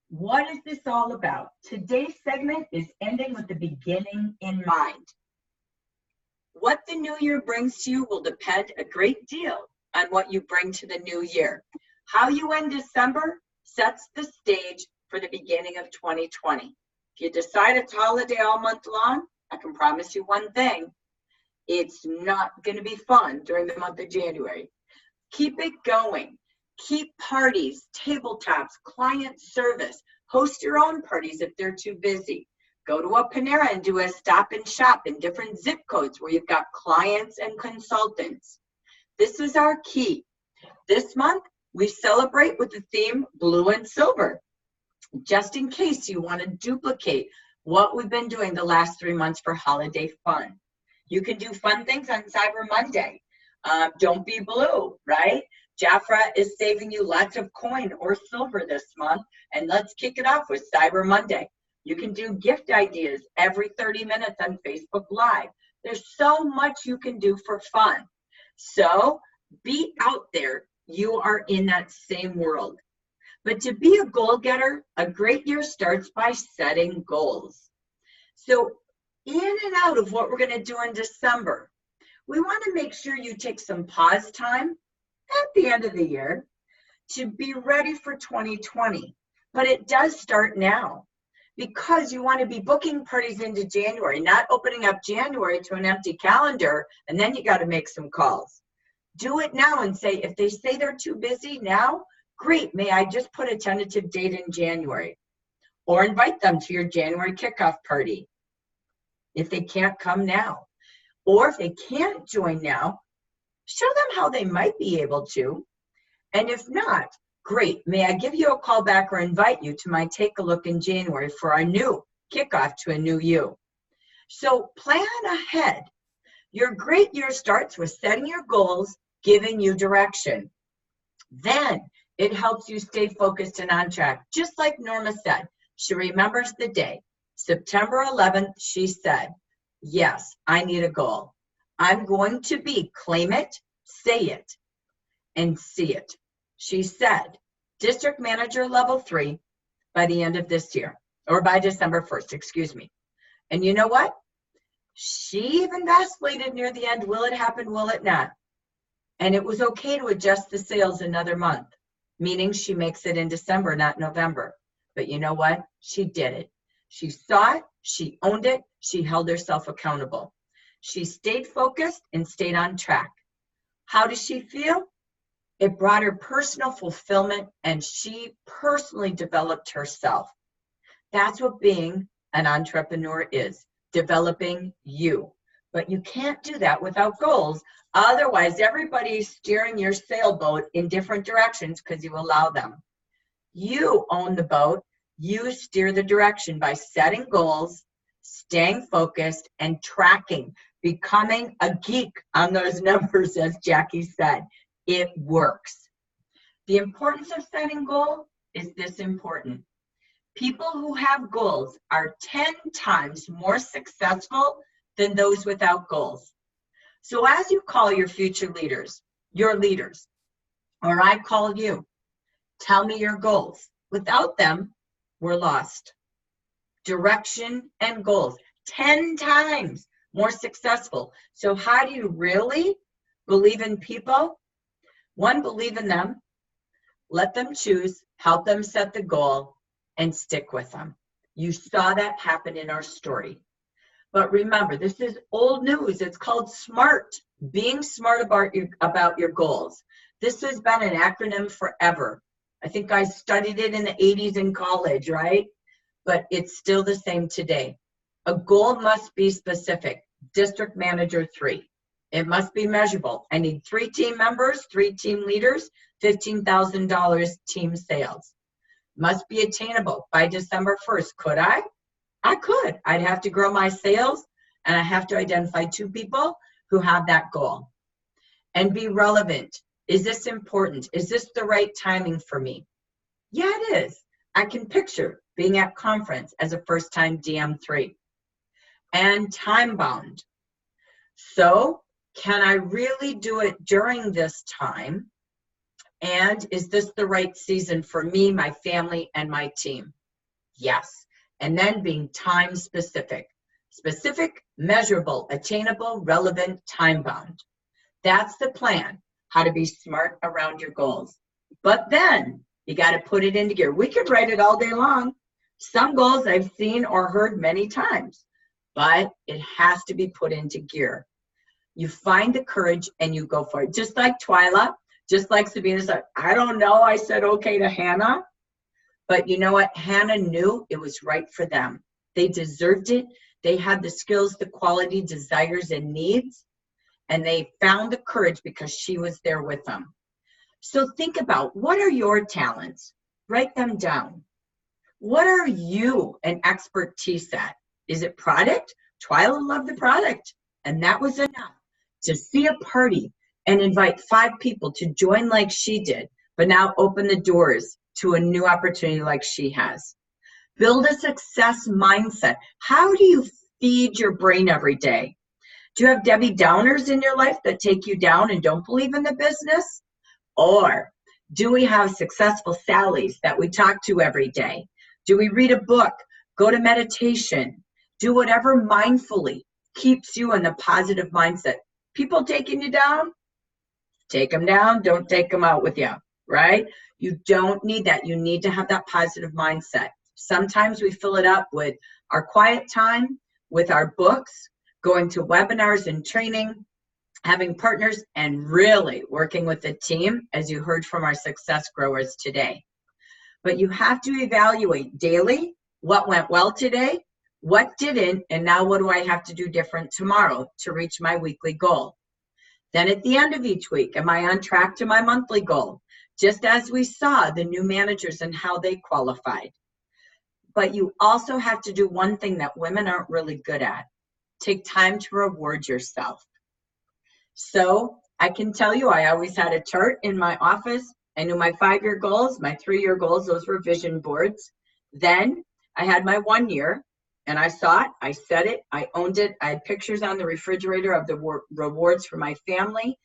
what is this all about? Today's segment is ending with the beginning in mind. What the new year brings to you will depend a great deal on what you bring to the new year. How you end December sets the stage for the beginning of 2020. If you decide it's holiday all month long, I can promise you one thing. It's not going to be fun during the month of January. Keep it going. Keep parties, tabletops, client service. Host your own parties if they're too busy. Go to a Panera and do a stop and shop in different zip codes where you've got clients and consultants. This is our key. This month, we celebrate with the theme blue and silver. Just in case you want to duplicate what we've been doing the last 3 months for holiday fun. You can do fun things on Cyber Monday. Don't be blue, right? Jafra is saving you lots of coin or silver this month, and let's kick it off with Cyber Monday. You can do gift ideas every 30 minutes on Facebook Live. There's so much you can do for fun. So be out there. You are in that same world. But to be a goal getter, a great year starts by setting goals. So in and out of what we're going to do in December, we want to make sure you take some pause time at the end of the year to be ready for 2020. but it does start now, because you want to be booking parties into January, not opening up January to an empty calendar, and then you got to make some calls. Do it now and say, if they say they're too busy now, great, may I just put a tentative date in January? Or invite them to your January kickoff party if they can't come now. Or if they can't join now, show them how they might be able to. And if not, great, may I give you a call back or invite you to my Take a Look in January for our new kickoff to a new you. So plan ahead. Your great year starts with setting your goals, giving you direction. Then it helps you stay focused and on track. Just like Norma said, she remembers the day, September 11th, she said, yes, I need a goal. I'm going to be, claim it, say it, and see it. She said, district manager level 3 by the end of this year, or by December 1st, excuse me. And you know what? She even vacillated near the end. Will it happen? Will it not? And it was okay to adjust the sales another month, meaning she makes it in December, not November. But you know what? She did it. She saw it. She owned it. She held herself accountable. She stayed focused and stayed on track. How does she feel? It brought her personal fulfillment, and she personally developed herself. That's what being an entrepreneur is, developing you. But you can't do that without goals. Otherwise, everybody's steering your sailboat in different directions because you allow them. You own the boat. You steer the direction by setting goals, staying focused, and tracking, becoming a geek on those numbers, as Jackie said. It works. The importance of setting goals is this important. People who have goals are 10 times more successful than those without goals. So as you call your future leaders, your leaders, or I call you, tell me your goals. Without them, we're lost. Direction and goals, 10 times more successful. So how do you really believe in people? One, believe in them, let them choose, help them set the goal, and stick with them. You saw that happen in our story. But remember, this is old news. It's called SMART, being smart about your goals. This has been an acronym forever. I think I studied it in the 80s in college, right? But it's still the same today. A goal must be specific. District manager 3. It must be measurable. I need 3 team members, 3 team leaders, $15,000 team sales. Must be attainable by December 1st. Could I? I could. I'd have to grow my sales, and I have to identify 2 people who have that goal. And be relevant. Is this important? Is this the right timing for me? Yeah, it is. I can picture being at conference as a first-time DM3. And time-bound. So, can I really do it during this time? And is this the right season for me, my family, and my team? Yes. And then being time specific. Specific, measurable, attainable, relevant, time-bound. That's the plan, how to be smart around your goals. But then you got to put it into gear. We could write it all day long. Some goals I've seen or heard many times, but it has to be put into gear. You find the courage and you go for it. Just like Twyla, just like Sabina said, I don't know, I said okay to Hannah. But you know what? Hannah knew it was right for them. They deserved it. They had the skills, the quality, desires, and needs. And they found the courage because she was there with them. So think about, what are your talents? Write them down. What are you an expertise at? Is it product? Twyla loved the product. And that was enough to see a party and invite 5 people to join like she did, but now open the doors to a new opportunity like she has. Build a success mindset. How do you feed your brain every day? Do you have Debbie Downers in your life that take you down and don't believe in the business? Or do we have successful Sallys that we talk to every day? Do we read a book, go to meditation, do whatever mindfully keeps you in the positive mindset? People taking you down, take them down, don't take them out with you, right? You don't need that. You need to have that positive mindset. Sometimes we fill it up with our quiet time, with our books, going to webinars and training, having partners, and really working with the team, as you heard from our success growers today. But you have to evaluate daily what went well today, what didn't, and now what do I have to do different tomorrow to reach my weekly goal. Then at the end of each week, am I on track to my monthly goal? Just as we saw the new managers and how they qualified. But you also have to do one thing that women aren't really good at. Take time to reward yourself. So I can tell you, I always had a chart in my office. I knew my 5-year goals, my 3-year goals, those were vision boards. Then I had my 1 year, and I saw it, I said it, I owned it. I had pictures on the refrigerator of the rewards for my family,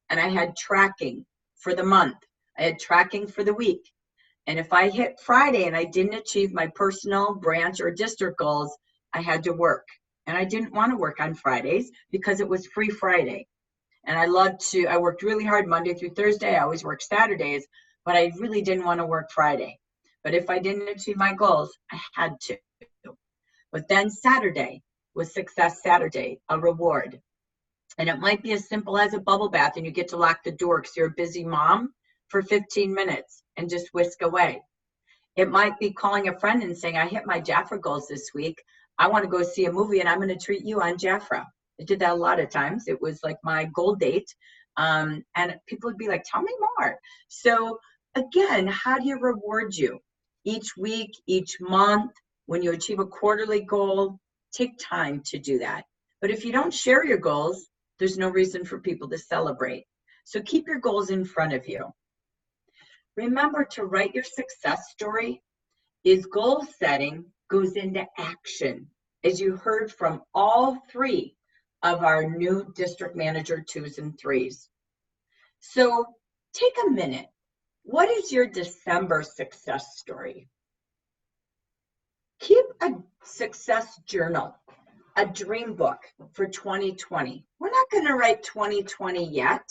and I had tracking for the month. I had tracking for the week. And if I hit Friday and I didn't achieve my personal, branch, or district goals, I had to work. And I didn't want to work on Fridays because it was free Friday. And I worked really hard Monday through Thursday. I always worked Saturdays, but I really didn't want to work Friday. But if I didn't achieve my goals, I had to. But then Saturday was Success Saturday, a reward. And it might be as simple as a bubble bath and you get to lock the door because you're a busy mom for 15 minutes and just whisk away. It might be calling a friend and saying, I hit my Jafra goals this week. I want to go see a movie and I'm going to treat you on Jafra. I did that a lot of times. It was like my goal date. And people would be like, tell me more. So again, how do you reward you? Each week, each month, when you achieve a quarterly goal, take time to do that. But if you don't share your goals, there's no reason for people to celebrate. So keep your goals in front of you. Remember to write your success story. Is goal setting goes into action, as you heard from all 3 of our new district manager 2s and 3s. So take a minute. What is your December success story? Keep a success journal, a dream book for 2020. We're not going to write 2020 yet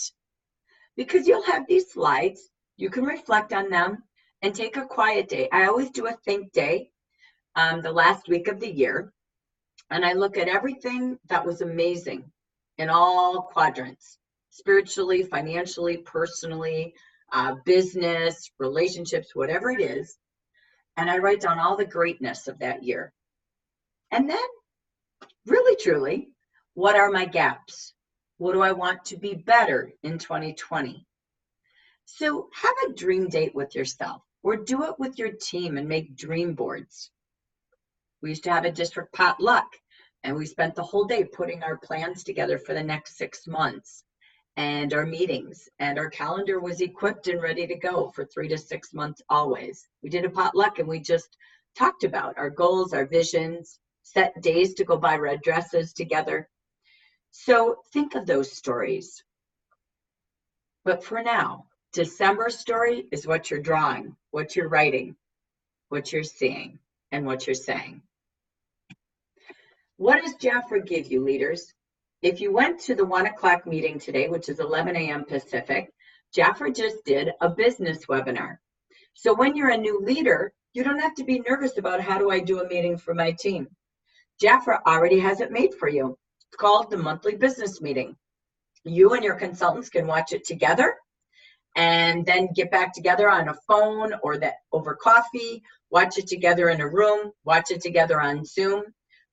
because you'll have these slides. You can reflect on them and take a quiet day. I always do a think day the last week of the year. And I look at everything that was amazing in all quadrants, spiritually, financially, personally, business, relationships, whatever it is. And I write down all the greatness of that year. And then, really, truly, what are my gaps? What do I want to be better in 2020? So have a dream date with yourself or do it with your team and make dream boards. We used to have a district potluck and we spent the whole day putting our plans together for the next 6 months and our meetings, and our calendar was equipped and ready to go for 3 to 6 months always. We did a potluck and we just talked about our goals, our visions, set days to go buy red dresses together. So think of those stories. But for now, December story is what you're drawing, what you're writing, what you're seeing, and what you're saying. What does Jafra give you, leaders? If you went to the 1 o'clock meeting today, which is 11 a.m. Pacific, Jafra just did a business webinar. So when you're a new leader, you don't have to be nervous about how do I do a meeting for my team. Jafra already has it made for you. It's called the monthly business meeting. You and your consultants can watch it together and then get back together on a phone or over coffee, watch it together in a room, watch it together on Zoom.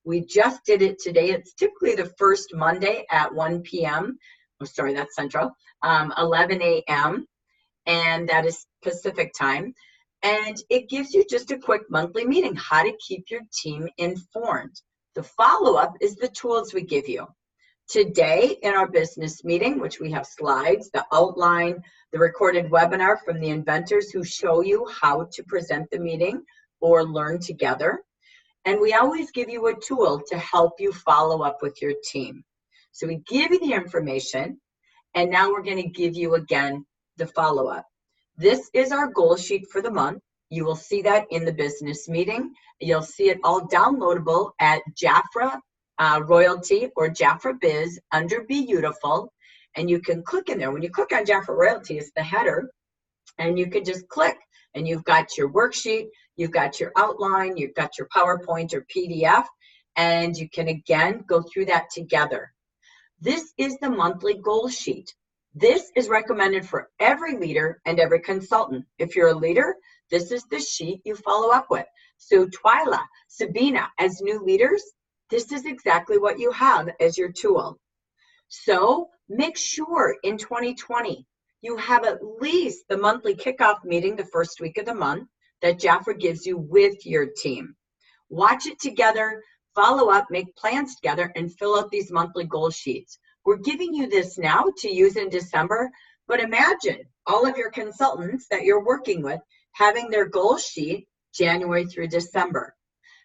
We just did it today. It's typically the first Monday at 1 p.m. Oh, sorry, that's Central, 11 a.m. And that is Pacific time. And it gives you just a quick monthly meeting, how to keep your team informed. The follow-up is the tools we give you. Today in our business meeting, which we have slides, the outline, the recorded webinar from the inventors who show you how to present the meeting or learn together. And we always give you a tool to help you follow up with your team. So we give you the information, and now we're going to give you again the follow-up. This is our goal sheet for the month. You will see that in the business meeting. You'll see it all downloadable at Jafra Royalty or Jafra Biz under Be Beautiful, and you can click in there. When you click on Jafra Royalty, it's the header, and you can just click And you've got your worksheet, you've got your outline, you've got your PowerPoint or PDF, and you can again go through that together. This is the monthly goal sheet. This is recommended for every leader and every consultant. If you're a leader, this is the sheet you follow up with. So Twyla, Sabina, as new leaders, this is exactly what you have as your tool. So make sure in 2020, you have at least the monthly kickoff meeting the first week of the month that Jaffa gives you with your team. Watch it together, follow up, make plans together, and fill out these monthly goal sheets. We're giving you this now to use in December, but imagine all of your consultants that you're working with having their goal sheet January through December.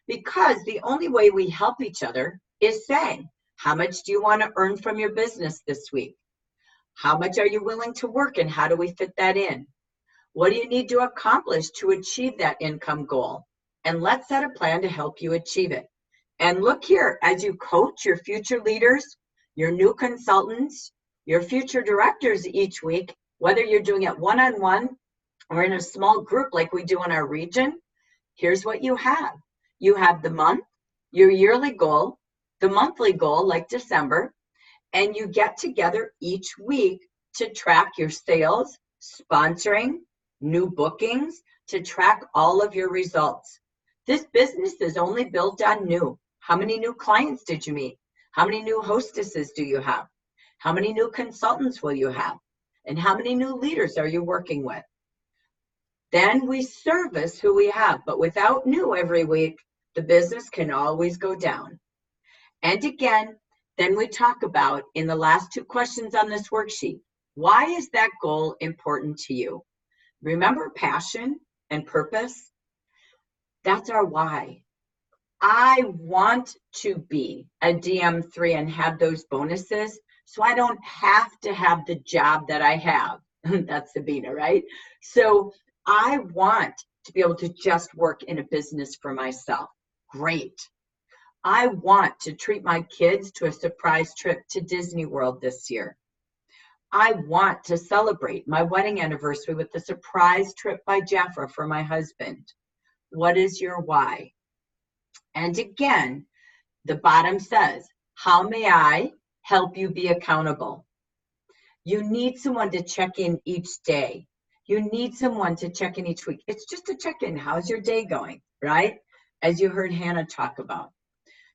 Because the only way we help each other is saying, how much do you want to earn from your business this week? How much are you willing to work and how do we fit that in? What do you need to accomplish to achieve that income goal? And let's set a plan to help you achieve it. And look here, as you coach your future leaders, your new consultants, your future directors each week, whether you're doing it one-on-one or in a small group like we do in our region, here's what you have. You have the month, your yearly goal, the monthly goal like December, and you get together each week to track your sales, sponsoring, new bookings, to track all of your results. This business is only built on new. How many new clients did you meet? How many new hostesses do you have? How many new consultants will you have? And how many new leaders are you working with? Then we service who we have, but without new every week, the business can always go down. And again, then we talk about in the last two questions on this worksheet, why is that goal important to you? Remember passion and purpose? That's our why. I want to be a DM3 and have those bonuses so I don't have to have the job that I have. That's Sabina, right? So I want to be able to just work in a business for myself. Great. I want to treat my kids to a surprise trip to Disney World this year. I want to celebrate my wedding anniversary with a surprise trip by Jaffa for my husband. What is your why? And again, the bottom says, how may I help you be accountable? You need someone to check in each day. You need someone to check in each week. It's just a check-in. How's your day going, right? As you heard Hannah talk about.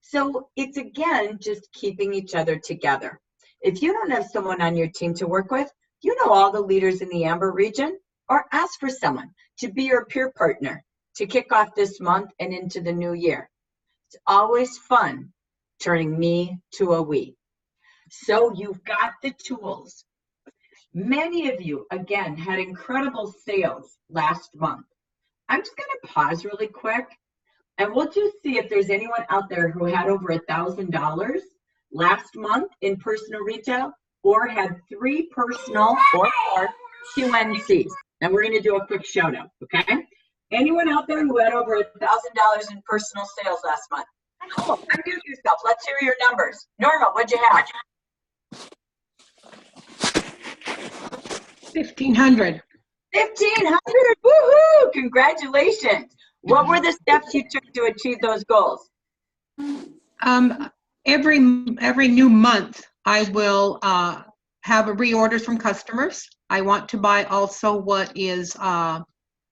So it's, again, just keeping each other together. If you don't have someone on your team to work with, you know all the leaders in the Amber region, or ask for someone to be your peer partner to kick off this month and into the new year. It's always fun turning me to a we. So you've got the tools. Many of you, again, had incredible sales last month. I'm just going to pause really quick, and we'll just see if there's anyone out there who had over $1,000 last month in personal retail or had 3 personal or more QNCs. And we're going to do a quick shout out, okay? Anyone out there who had over $1,000 in personal sales last month? Cool. Unmute yourself. Let's hear your numbers. Norma, what'd you have? 1,500. 1,500. Woohoo! Congratulations. What were the steps you took to achieve those goals? Every new month, I will have reorders from customers. I want to buy also what is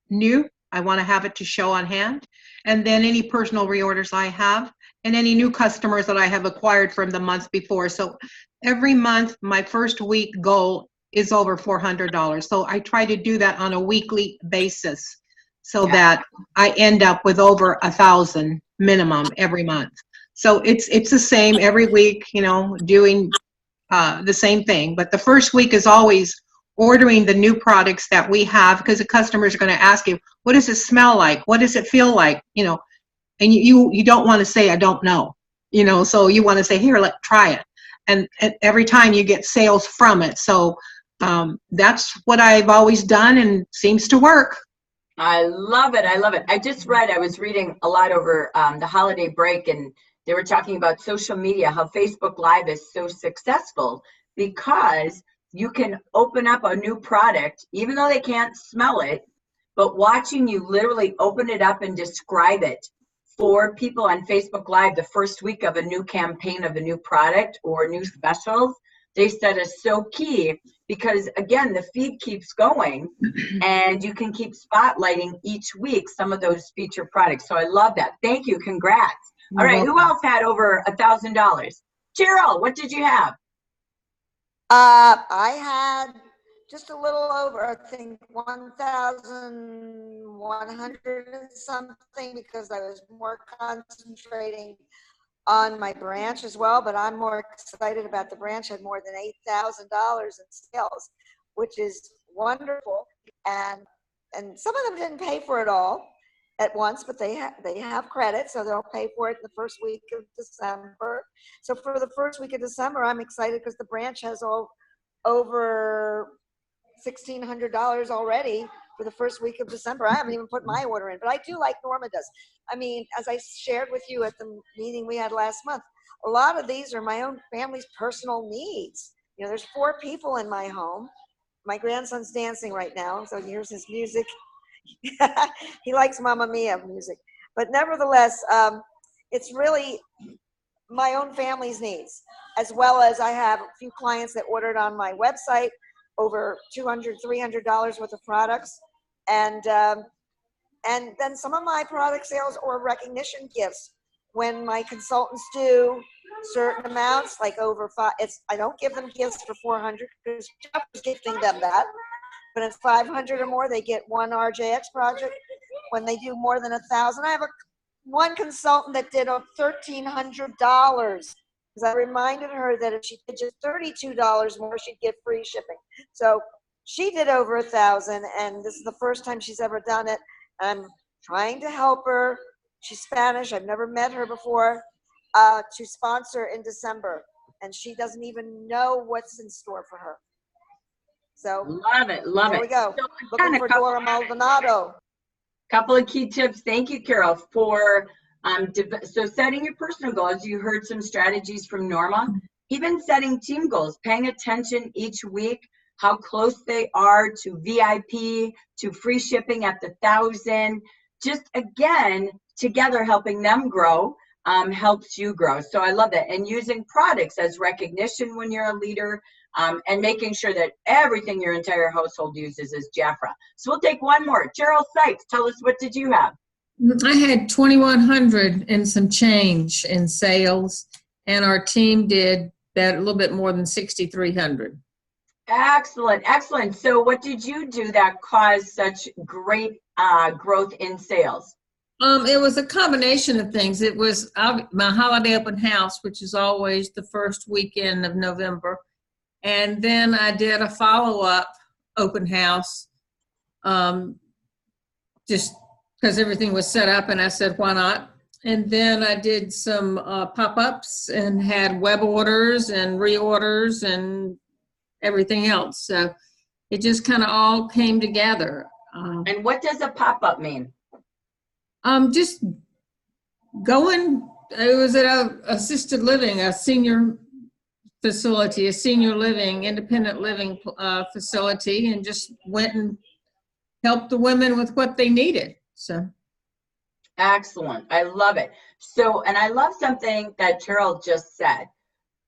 new. I want to have it to show on hand. And then any personal reorders I have and any new customers that I have acquired from the month before. So every month, my first week goal is over $400. So I try to do that on a weekly basis so that I end up with over 1,000 minimum every month. So it's the same every week, you know, doing the same thing. But the first week is always ordering the new products that we have, because the customers are going to ask you, what does it smell like? What does it feel like? You know, and you don't want to say, I don't know, you know, so you want to say, here, try it. And every time you get sales from it. So that's what I've always done and seems to work. I love it. I love it. I was reading a lot over the holiday break, and they were talking about social media, how Facebook Live is so successful because you can open up a new product, even though they can't smell it, but watching you literally open it up and describe it for people on Facebook Live the first week of a new campaign of a new product or new specials, they said is so key because, again, the feed keeps going and you can keep spotlighting each week some of those featured products. So I love that. Thank you. Congrats. All right. Who else had over $1,000? Cheryl, what did you have? I had just a little over, I think, 1,100 and something because I was more concentrating on my branch as well, but I'm more excited about the branch. Had more than $8,000 in sales, which is wonderful. And some of them didn't pay for it all at once, but they have credit, so they'll pay for it in the first week of December. So for the first week of December, I'm excited because the branch has over $1,600 already for the first week of December. I haven't even put my order in, but I do like Norma does. I mean, as I shared with you at the meeting we had last month, a lot of these are my own family's personal needs. You know, there's 4 people in my home. My grandson's dancing right now, so here's his music. He likes Mamma Mia music. But nevertheless, it's really my own family's needs, as well as I have a few clients that ordered on my website over $200, $300 worth of products. And then some of my product sales or recognition gifts when my consultants do certain amounts, like over 5, I don't give them gifts for 400 because Jeff is gifting them that. But it's 500 or more, they get one RJX project. When they do more than 1,000, I have one consultant that did $1,300 because I reminded her that if she did just $32 more, she'd get free shipping. So she did over 1,000, and this is the first time she's ever done it. I'm trying to help her. She's Spanish. I've never met her before, to sponsor in December, and she doesn't even know what's in store for her. So love it. there we go. So, Looking for Dora Maldonado. Couple of key tips. Thank you, Carol, for so setting your personal goals. You heard some strategies from Norma. Even setting team goals, paying attention each week, how close they are to VIP, to free shipping at the 1,000. Just again, together helping them grow helps you grow. So I love that. And using products as recognition when you're a leader. And making sure that everything your entire household uses is Jafra. So we'll take one more. Cheryl Sykes, tell us, what did you have? I had 2,100 and some change in sales, and our team did that a little bit more than 6,300. Excellent, excellent. So what did you do that caused such great growth in sales? It was a combination of things. It was my holiday open house, which is always the first weekend of November. And then I did a follow-up open house, just because everything was set up, and I said, why not? And then I did some pop-ups and had web orders and reorders and everything else. So it just kind of all came together. And what does a pop-up mean? Just going, it was at a assisted living, a senior facility, a senior living, independent living facility, and just went and helped the women with what they needed. So excellent. I love it. So, and I love something that Cheryl just said.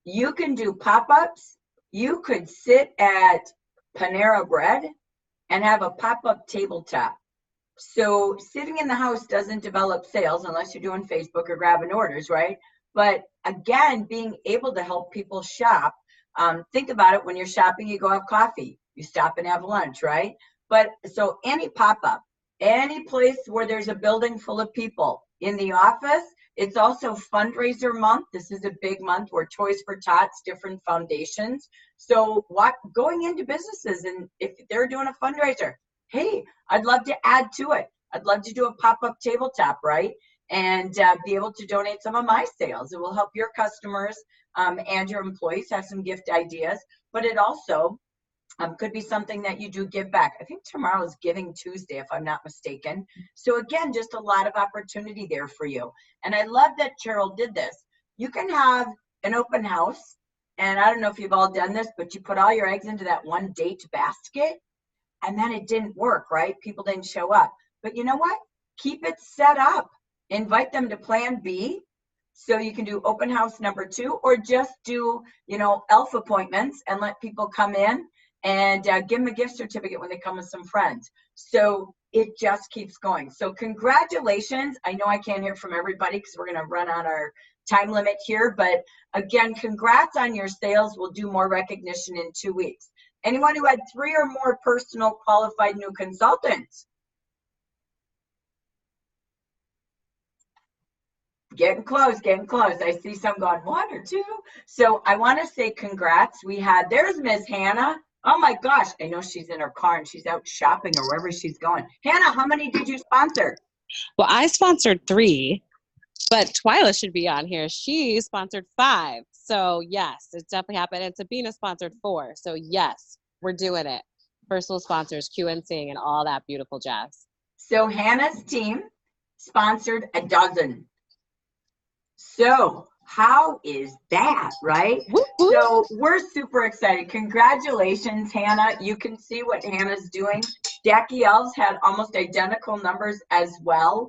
You can do pop-ups. You could sit at Panera Bread and have a pop-up tabletop. So sitting in the house doesn't develop sales unless you're doing Facebook or grabbing orders, right? But again, being able to help people shop. Think about it, when you're shopping, you go have coffee, you stop and have lunch, right? But so any pop-up, any place where there's a building full of people. In the office, it's also fundraiser month. This is a big month where Toys for Tots, different foundations. So going into businesses, and if they're doing a fundraiser, hey, I'd love to add to it. I'd love to do a pop-up tabletop, right? And be able to donate some of my sales. It will help your customers and your employees have some gift ideas, but it also could be something that you do give back. I think tomorrow is Giving Tuesday, if I'm not mistaken. So again, just a lot of opportunity there for you. And I love that Cheryl did this. You can have an open house, and I don't know if you've all done this, but you put all your eggs into that one date basket. and then it didn't work, right? People didn't show up. But you know what? Keep it set up. Invite them to plan B. So you can do open house number 2, or just do, you know, elf appointments and let people come in and give them a gift certificate when they come with some friends. So it just keeps going. So congratulations. I know I can't hear from everybody because we're going to run on our time limit here. But again, congrats on your sales. We'll do more recognition in 2 weeks. Anyone who had 3 or more personal qualified new consultants? Getting close, getting close. I see some going 1 or 2. So I want to say congrats. There's Miss Hannah. Oh my gosh, I know she's in her car and she's out shopping or wherever she's going. Hannah, how many did you sponsor? Well, I sponsored 3, but Twyla should be on here. She sponsored 5. So yes, it's definitely happened. And Sabina sponsored 4. So yes, we're doing it. Personal sponsors, QNCing, and all that beautiful jazz. So Hannah's team sponsored 12. So how is that, right? Woo-hoo. So we're super excited. Congratulations, Hannah. You can see what Hannah's doing. Jackie Elves had almost identical numbers as well.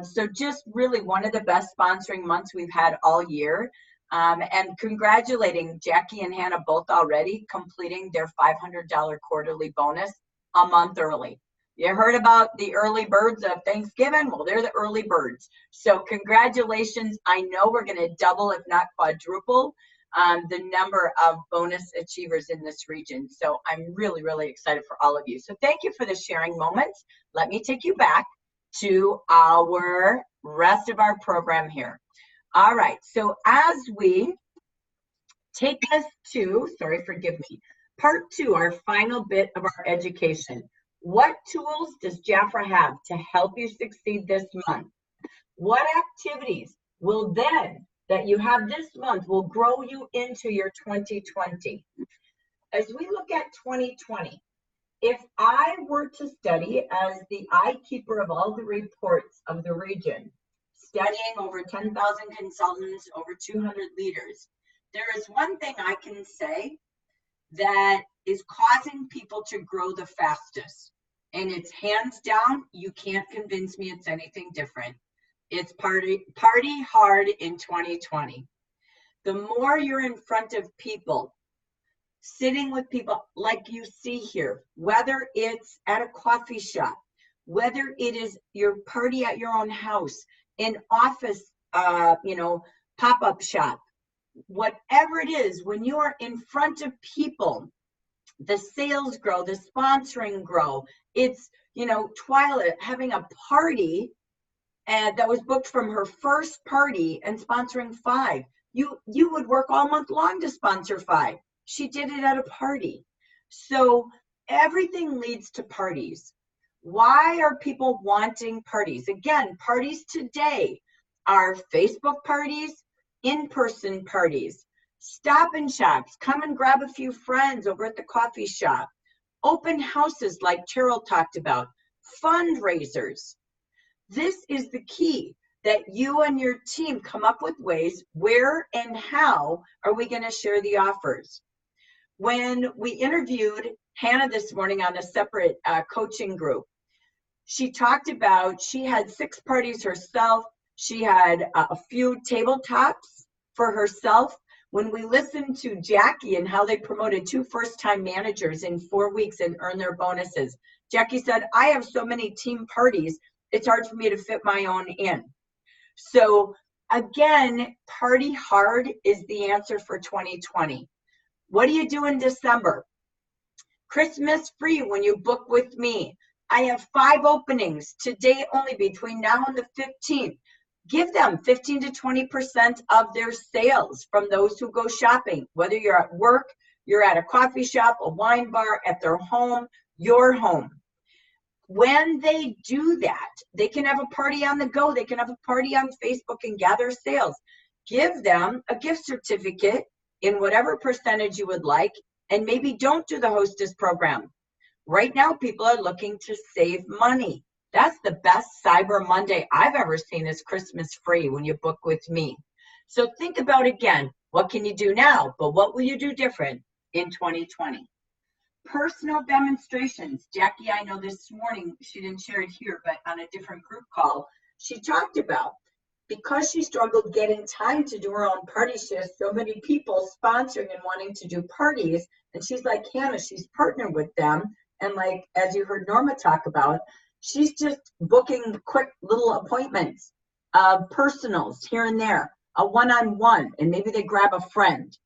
So just really one of the best sponsoring months we've had all year. And congratulating Jackie and Hannah both already completing their $500 quarterly bonus a month early. You heard about the early birds of Thanksgiving? Well, they're the early birds. So congratulations. I know we're going to double, if not quadruple, the number of bonus achievers in this region. So I'm really, really excited for all of you. So thank you for the sharing moments. Let me take you back to our rest of our program here. All right. So as we take us to, forgive me, part 2, our final bit of our education. What tools does Jafra have to help you succeed this month? What activities will then, that you have this month, will grow you into your 2020? As we look at 2020, if I were to study as the eye keeper of all the reports of the region, studying over 10,000 consultants, over 200 leaders, there is one thing I can say that is causing people to grow the fastest. And it's hands down, you can't convince me it's anything different. It's party hard in 2020. The more you're in front of people, sitting with people like you see here, whether it's at a coffee shop, whether it is your party at your own house, an office, pop-up shop, whatever it is, when you are in front of people, the sales grow, the sponsoring grow. It's, Twyla having a party and that was booked from her first party and sponsoring 5. You would work all month long to sponsor 5. She did it at a party. So everything leads to parties. Why are people wanting parties? Again, parties today are Facebook parties, in-person parties, stop and shops, come and grab a few friends over at the coffee shop, open houses like Cheryl talked about, fundraisers. This is the key, that you and your team come up with ways where and how are we going to share the offers. When we interviewed Hannah this morning on a separate coaching group, she talked about she had 6 parties herself. She had a few tabletops for herself. When we listened to Jackie and how they promoted 2 first-time managers in 4 weeks and earned their bonuses, Jackie said, I have so many team parties, it's hard for me to fit my own in. So again, party hard is the answer for 2020. What do you do in December? Christmas free when you book with me. I have 5 openings today only between now and the 15th. Give them 15 to 20% of their sales from those who go shopping, whether you're at work, you're at a coffee shop, a wine bar, at their home, your home. When they do that, they can have a party on the go. They can have a party on Facebook and gather sales. Give them a gift certificate in whatever percentage you would like, and maybe don't do the hostess program. Right now, people are looking to save money. That's the best Cyber Monday I've ever seen, is Christmas free when you book with me. So think about, again, what can you do now, but what will you do different in 2020? Personal demonstrations. Jackie, I know this morning, she didn't share it here, but on a different group call, she talked about because she struggled getting time to do her own party, she has so many people sponsoring and wanting to do parties. And she's like, Hannah, she's partnered with them. And like, as you heard Norma talk about, she's just booking quick little appointments, personals here and there, a one-on-one, and maybe they grab a friend.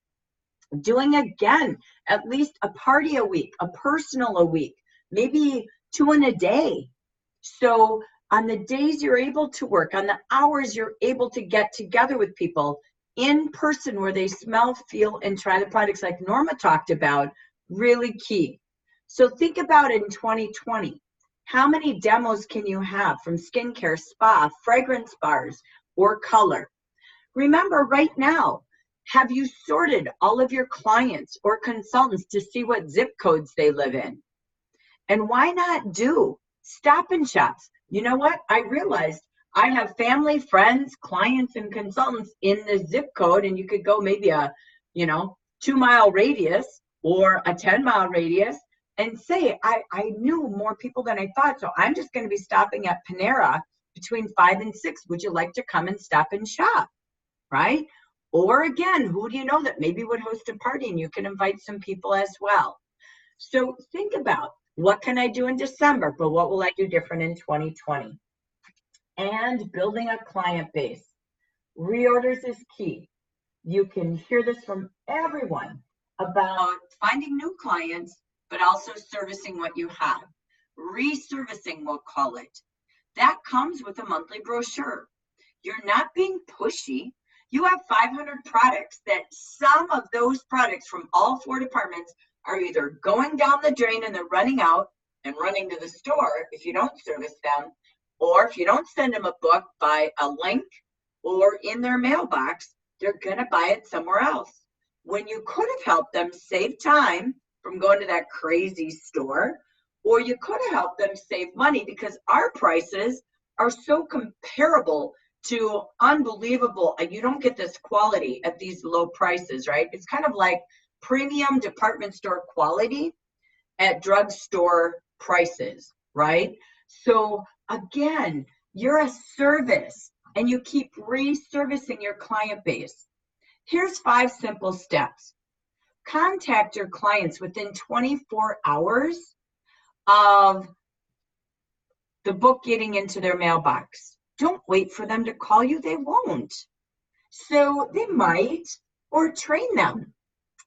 Doing again, at least a party a week, a personal a week, maybe 2 in a day. So on the days you're able to work, on the hours you're able to get together with people in person where they smell, feel, and try the products like Norma talked about, really key. So think about it in 2020. How many demos can you have from skincare, spa, fragrance bars, or color? Remember right now, have you sorted all of your clients or consultants to see what zip codes they live in? And why not do stop and shops? You know what? I realized I have family, friends, clients, and consultants in the zip code, and you could go maybe a, 2-mile radius or a 10-mile radius and say, I knew more people than I thought, so I'm just going to be stopping at Panera between 5 and 6. Would you like to come and stop and shop, right? Or again, who do you know that maybe would host a party and you can invite some people as well? So think about, what can I do in December, but what will I do different in 2020? And building a client base. Reorders is key. You can hear this from everyone about finding new clients, but also servicing what you have. Reservicing, we'll call it. That comes with a monthly brochure. You're not being pushy. You have 500 products that some of those products from all 4 departments are either going down the drain and they're running out and running to the store if you don't service them, or if you don't send them a book by a link or in their mailbox, they're going to buy it somewhere else. When you could have helped them save time from going to that crazy store, or you could have helped them save money because our prices are so comparable to unbelievable. You don't get this quality at these low prices, right? It's kind of like premium department store quality at drugstore prices, right? So again, you're a service and you keep reservicing your client base. Here's 5 simple steps. Contact your clients within 24 hours of the book getting into their mailbox. Don't wait for them to call you. They won't. So they might, or train them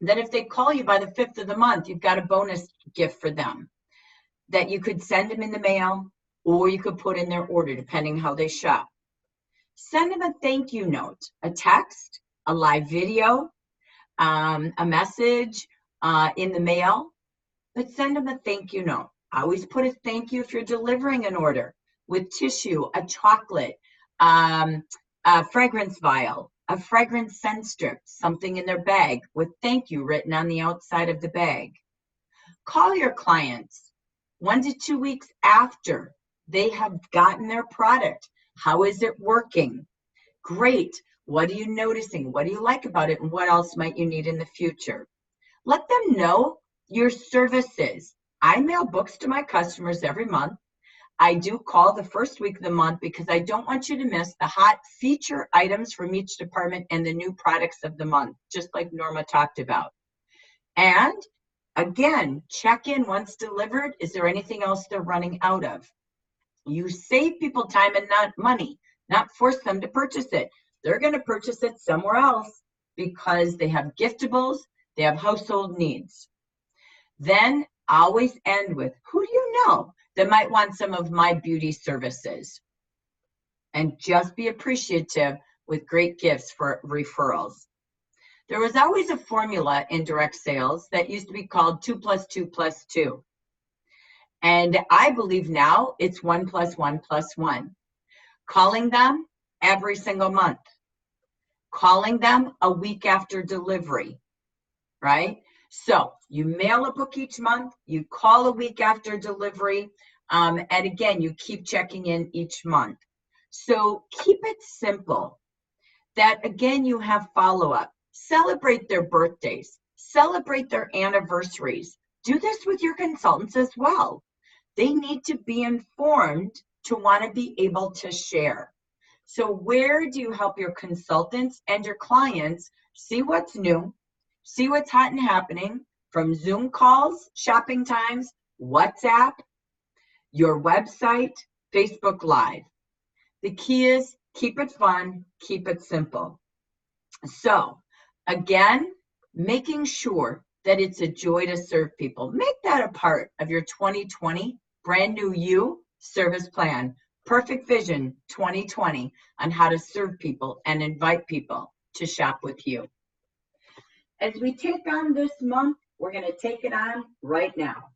that if they call you by the 5th of the month, you've got a bonus gift for them that you could send them in the mail or you could put in their order depending how they shop. Send them a thank you note, a text, a live video, a message in the mail, but send them a thank you note. I always put a thank you if you're delivering an order with tissue, a chocolate, a fragrance vial, a fragrance scent strip, something in their bag with thank you written on the outside of the bag. Call your clients 1 to 2 weeks after they have gotten their product. How is it working? Great. What are you noticing? What do you like about it? And what else might you need in the future? Let them know your services. I mail books to my customers every month. I do call the first week of the month because I don't want you to miss the hot feature items from each department and the new products of the month, just like Norma talked about. And again, check in once delivered. Is there anything else they're running out of? You save people time and not money, not force them to purchase it. They're going to purchase it somewhere else because they have giftables, they have household needs. Then always end with, who do you know that might want some of my beauty services? And just be appreciative with great gifts for referrals. There was always a formula in direct sales that used to be called 2 + 2 + 2. And I believe now it's 1 + 1 + 1. Calling them every single month. Calling them a week after delivery, right? So you mail a book each month, you call a week after delivery, and again, you keep checking in each month. So keep it simple. That again, you have follow-up. Celebrate their birthdays, celebrate their anniversaries, Do this with your consultants as well. They need to be informed to want to be able to share. So where do you help your consultants and your clients see what's new, see what's hot and happening from Zoom calls, shopping times, WhatsApp, your website, Facebook Live? The key is keep it fun, keep it simple. So again, making sure that it's a joy to serve people. Make that a part of your 2020 brand new you service plan. Perfect Vision 2020 on how to serve people and invite people to shop with you. As we take on this month, we're going to take it on right now.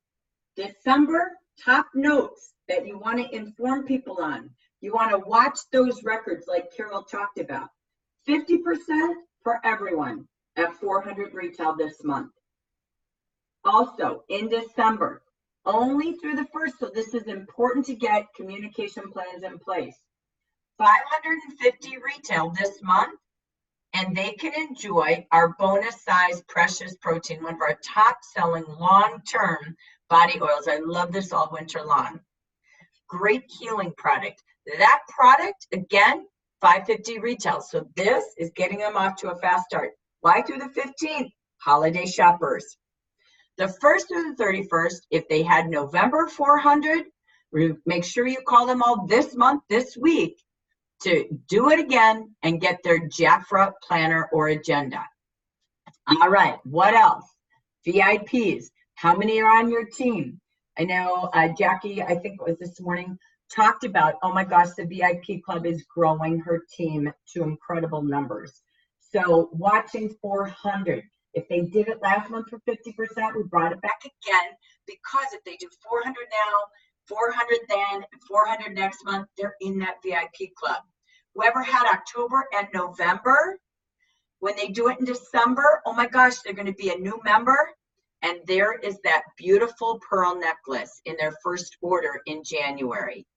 December, top notes that you want to inform people on. You want to watch those records like Carol talked about. 50% for everyone at 400 retail this month. Also, in December, only through the 1st, so this is important to get communication plans in place. 550 retail this month, and they can enjoy our bonus size Precious Protein, one of our top selling long-term body oils. I love this all winter long. Great healing product. That product, again, 550 retail. So this is getting them off to a fast start. Why through the 15th? Holiday shoppers. The 1st through the 31st, if they had November 400, make sure you call them all this month, this week, to do it again and get their Jafra planner or agenda. All right, what else? VIPs. How many are on your team? I know Jackie, I think it was this morning, talked about, oh my gosh, the VIP club is growing her team to incredible numbers. So watching 400. If they did it last month for 50%, we brought it back again, because if they do 400 now, 400 then, 400 next month, they're in that VIP club. Whoever had October and November, when they do it in December, oh my gosh, they're going to be a new member. And there is that beautiful pearl necklace in their first order in January.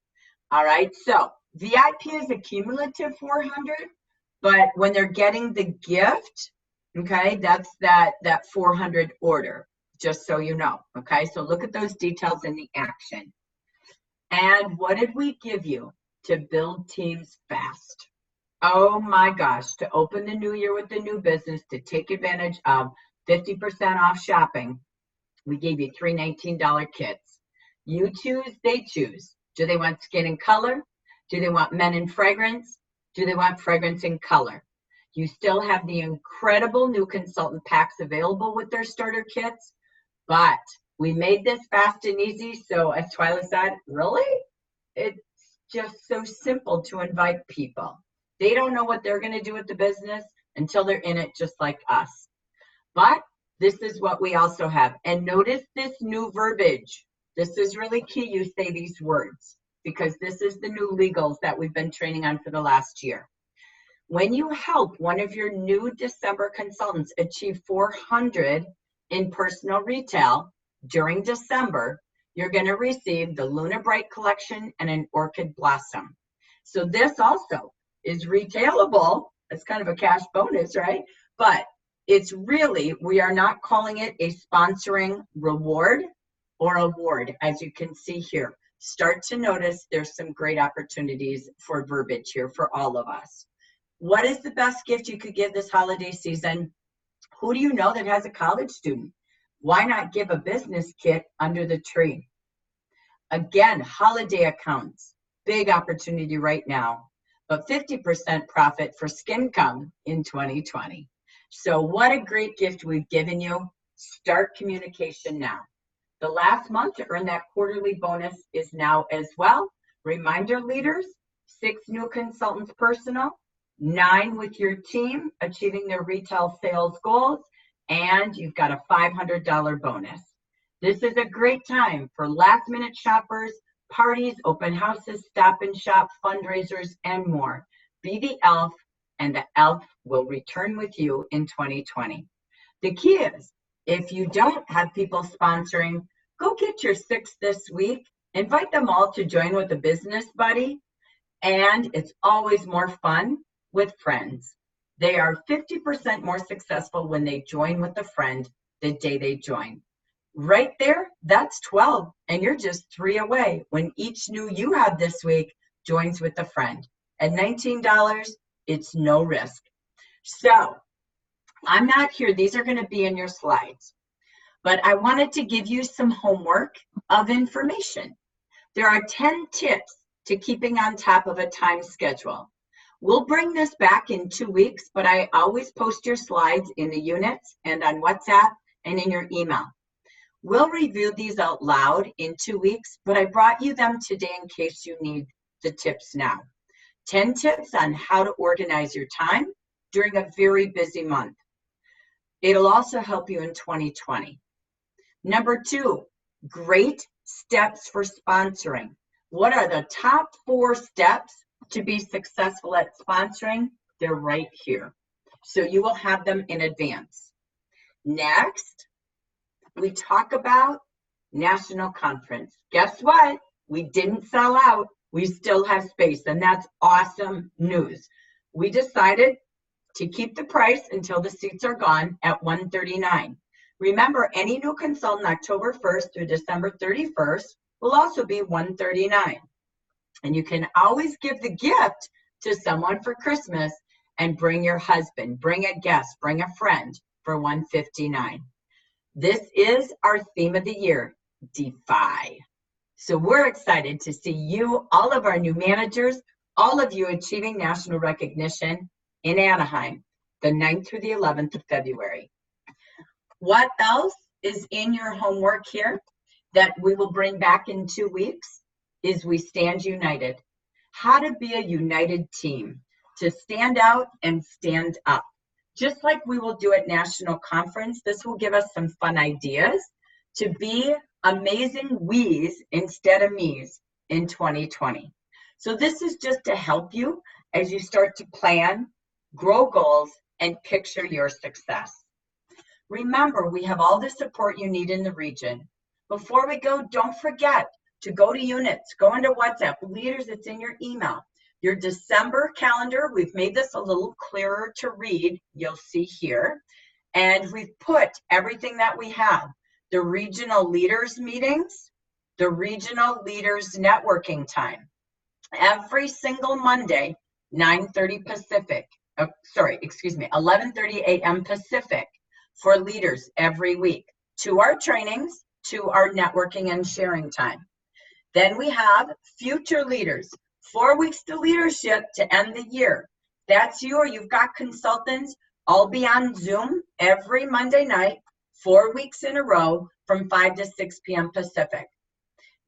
All right, so VIP is a cumulative 400, but when they're getting the gift, okay, that's that 400 order, just so you know. Okay, so look at those details in the action. And what did we give you to build teams fast? Oh my gosh, to open the new year with the new business, to take advantage of 50% off shopping, we gave you 3 $19 kits. You choose, they choose. Do they want skin and color? Do they want men in fragrance? Do they want fragrance and color? You still have the incredible new consultant packs available with their starter kits, but we made this fast and easy. So as Twyla said, really? It's just so simple to invite people. They don't know what they're going to do with the business until they're in it, just like us. But this is what we also have. And notice this new verbiage. This is really key. You say these words, because this is the new legals that we've been training on for the last year. When you help one of your new December consultants achieve 400 in personal retail during December, you're going to receive the Luna Bright collection and an Orchid Blossom. So this also is retailable. It's kind of a cash bonus, right? But it's really, we are not calling it a sponsoring reward or award, as you can see here. Start to notice there's some great opportunities for verbiage here for all of us. What is the best gift you could give this holiday season? Who do you know that has a college student? Why not give a business kit under the tree? Again, holiday accounts, big opportunity right now, but 50% profit for SkinCom in 2020. So what a great gift we've given you. Start communication now. The last month to earn that quarterly bonus is now as well. Reminder leaders, 6 new consultants personal, 9 with your team achieving their retail sales goals, and you've got a $500 bonus. This is a great time for last minute shoppers, parties, open houses, stop and shop, fundraisers, and more. Be the elf, and the elf will return with you in 2020. The key is, if you don't have people sponsoring, go get your 6 this week. Invite them all to join with a business buddy. And it's always more fun with friends. They are 50% more successful when they join with a friend the day they join. Right there, that's 12, and you're just 3 away when each new you have this week joins with a friend. At $19, it's no risk. So I'm not here. These are going to be in your slides. But I wanted to give you some homework of information. There are 10 tips to keeping on top of a time schedule. We'll bring this back in 2 weeks, but I always post your slides in the units and on WhatsApp and in your email. We'll review these out loud in 2 weeks, but I brought you them today in case you need the tips now. 10 tips on how to organize your time during a very busy month. It'll also help you in 2020. Number 2, great steps for sponsoring. What are the top 4 steps to be successful at sponsoring? They're right here. So you will have them in advance. Next, we talk about national conference. Guess what? We didn't sell out. We still have space, and that's awesome news. We decided to keep the price until the seats are gone at $139. Remember, any new consultant October 1st through December 31st will also be $139. And you can always give the gift to someone for Christmas and bring your husband, bring a guest, bring a friend for $159. This is our theme of the year, Defy. So we're excited to see you, all of our new managers, all of you achieving national recognition in Anaheim, the 9th through the 11th of February. What else is in your homework here that we will bring back in 2 weeks is We Stand United. How to be a united team, to stand out and stand up. Just like we will do at National Conference, this will give us some fun ideas to be amazing we's instead of me's in 2020. So this is just to help you as you start to plan, grow goals, and picture your success. Remember, we have all the support you need in the region. Before we go, don't forget to go to units, go into WhatsApp. Leaders, it's in your email. Your December calendar, we've made this a little clearer to read, you'll see here. And we've put everything that we have. The regional leaders meetings, the regional leaders networking time. Every single Monday, 9:30 Pacific, 11:30 a.m. Pacific for leaders every week. 2 our trainings, 2 our networking and sharing time. Then we have future leaders, 4 weeks to leadership to end the year. That's you or you've got consultants. I'll be on Zoom every Monday night, 4 weeks in a row from 5 to 6 p.m. Pacific.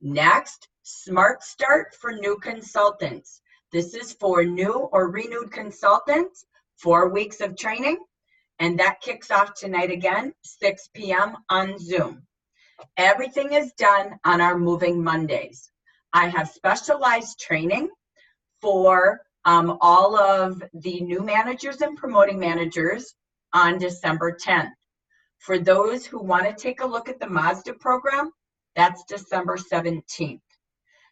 Next, Smart Start for new consultants. This is for new or renewed consultants, 4 weeks of training, and that kicks off tonight again, 6 p.m. on Zoom. Everything is done on our Moving Mondays. I have specialized training for all of the new managers and promoting managers on December 10th. For those who want to take a look at the Mazda program, that's December 17th.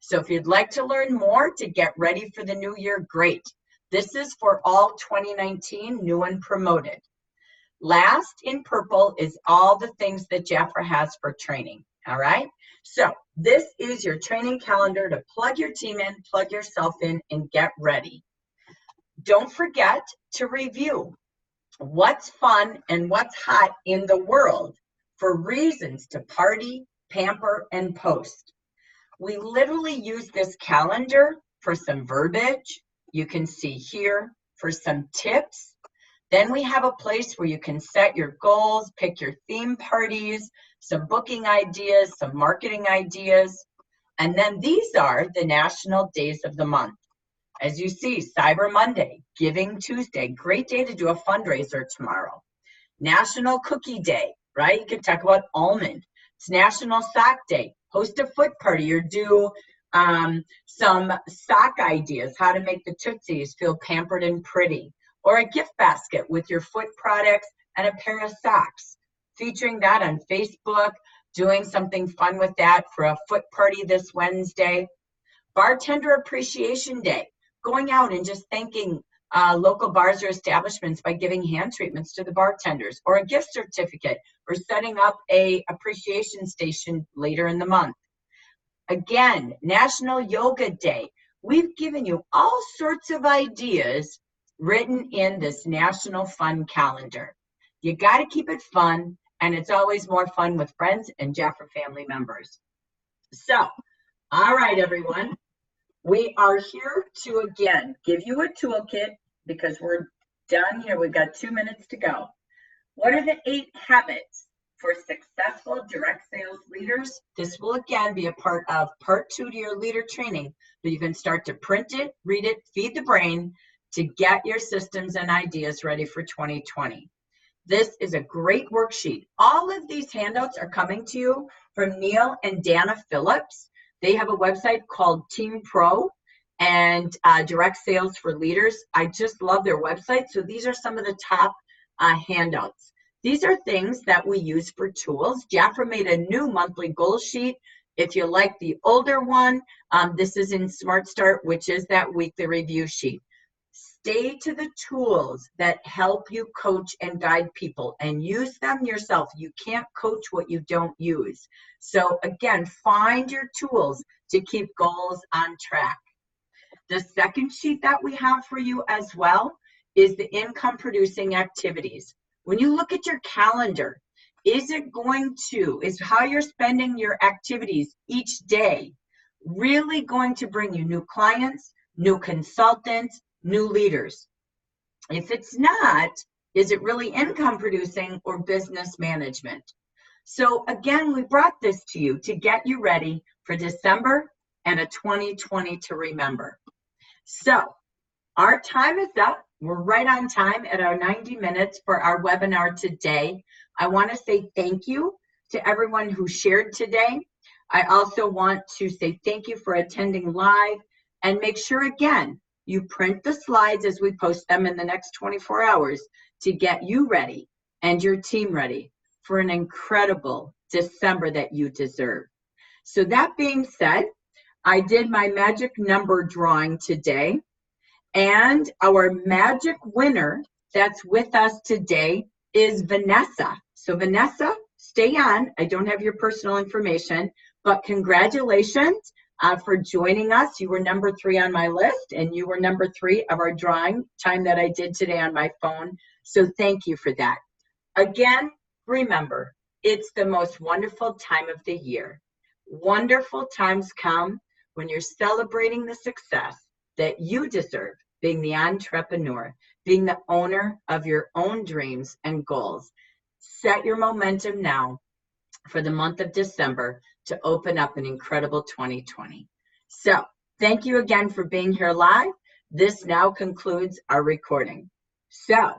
So if you'd like to learn more to get ready for the new year, great. This is for all 2019 new and promoted. Last in purple is all the things that Jafra has for training, all right? So this is your training calendar to plug your team in, plug yourself in, and get ready. Don't forget to review what's fun and what's hot in the world for reasons to party, pamper, and post. We literally use this calendar for some verbiage. You can see here for some tips. Then we have a place where you can set your goals, pick your theme parties, some booking ideas, some marketing ideas. And then these are the national days of the month. As you see, Cyber Monday, Giving Tuesday, great day to do a fundraiser tomorrow. National Cookie Day, right? You can talk about almond. It's National Sock Day. Host a foot party or do some sock ideas, how to make the Tootsies feel pampered and pretty. Or a gift basket with your foot products and a pair of socks. Featuring that on Facebook, doing something fun with that for a foot party this Wednesday. Bartender Appreciation Day, going out and just thanking local bars or establishments by giving hand treatments to the bartenders, or a gift certificate, or setting up a appreciation station later in the month. Again, National Yoga Day. We've given you all sorts of ideas written in this National Fun Calendar. You got to keep it fun, and it's always more fun with friends and Jaffa family members. So, all right, everyone. We are here to, again, give you a toolkit because we're done here. We've got 2 minutes to go. What are the 8 habits for successful direct sales leaders? This will, again, be a part of part 2 to your leader training, but you can start to print it, read it, feed the brain to get your systems and ideas ready for 2020. This is a great worksheet. All of these handouts are coming to you from Neil and Dana Phillips. They have a website called Team Pro and Direct Sales for Leaders. I just love their website. So these are some of the top handouts. These are things that we use for tools. Jaffa made a new monthly goal sheet. If you like the older one, this is in Smart Start, which is that weekly review sheet. Stay to the tools that help you coach and guide people and use them yourself. You can't coach what you don't use. So again, find your tools to keep goals on track. The second sheet that we have for you as well is the income producing activities. When you look at your calendar, is how you're spending your activities each day really going to bring you new clients, new consultants, new leaders? If it's not, is it really income producing or business management? So again, we brought this to you to get you ready for December and a 2020 to remember. So our time is up. We're right on time at our 90 minutes for our webinar today. I want to say thank you to everyone who shared today. I also want to say thank you for attending live, and make sure, again, you print the slides as we post them in the next 24 hours to get you ready and your team ready for an incredible December that you deserve. So that being said, I did my magic number drawing today, and our magic winner that's with us today is Vanessa. So Vanessa, stay on. I don't have your personal information, but congratulations for joining us. You were number 3 on my list, and you were number 3 of our drawing time that I did today on my phone. So thank you for that. Again, remember, it's the most wonderful time of the year. Wonderful times come when you're celebrating the success that you deserve, being the entrepreneur, being the owner of your own dreams and goals. Set your momentum now for the month of December to open up an incredible 2020. So thank you again for being here live. This now concludes our recording. So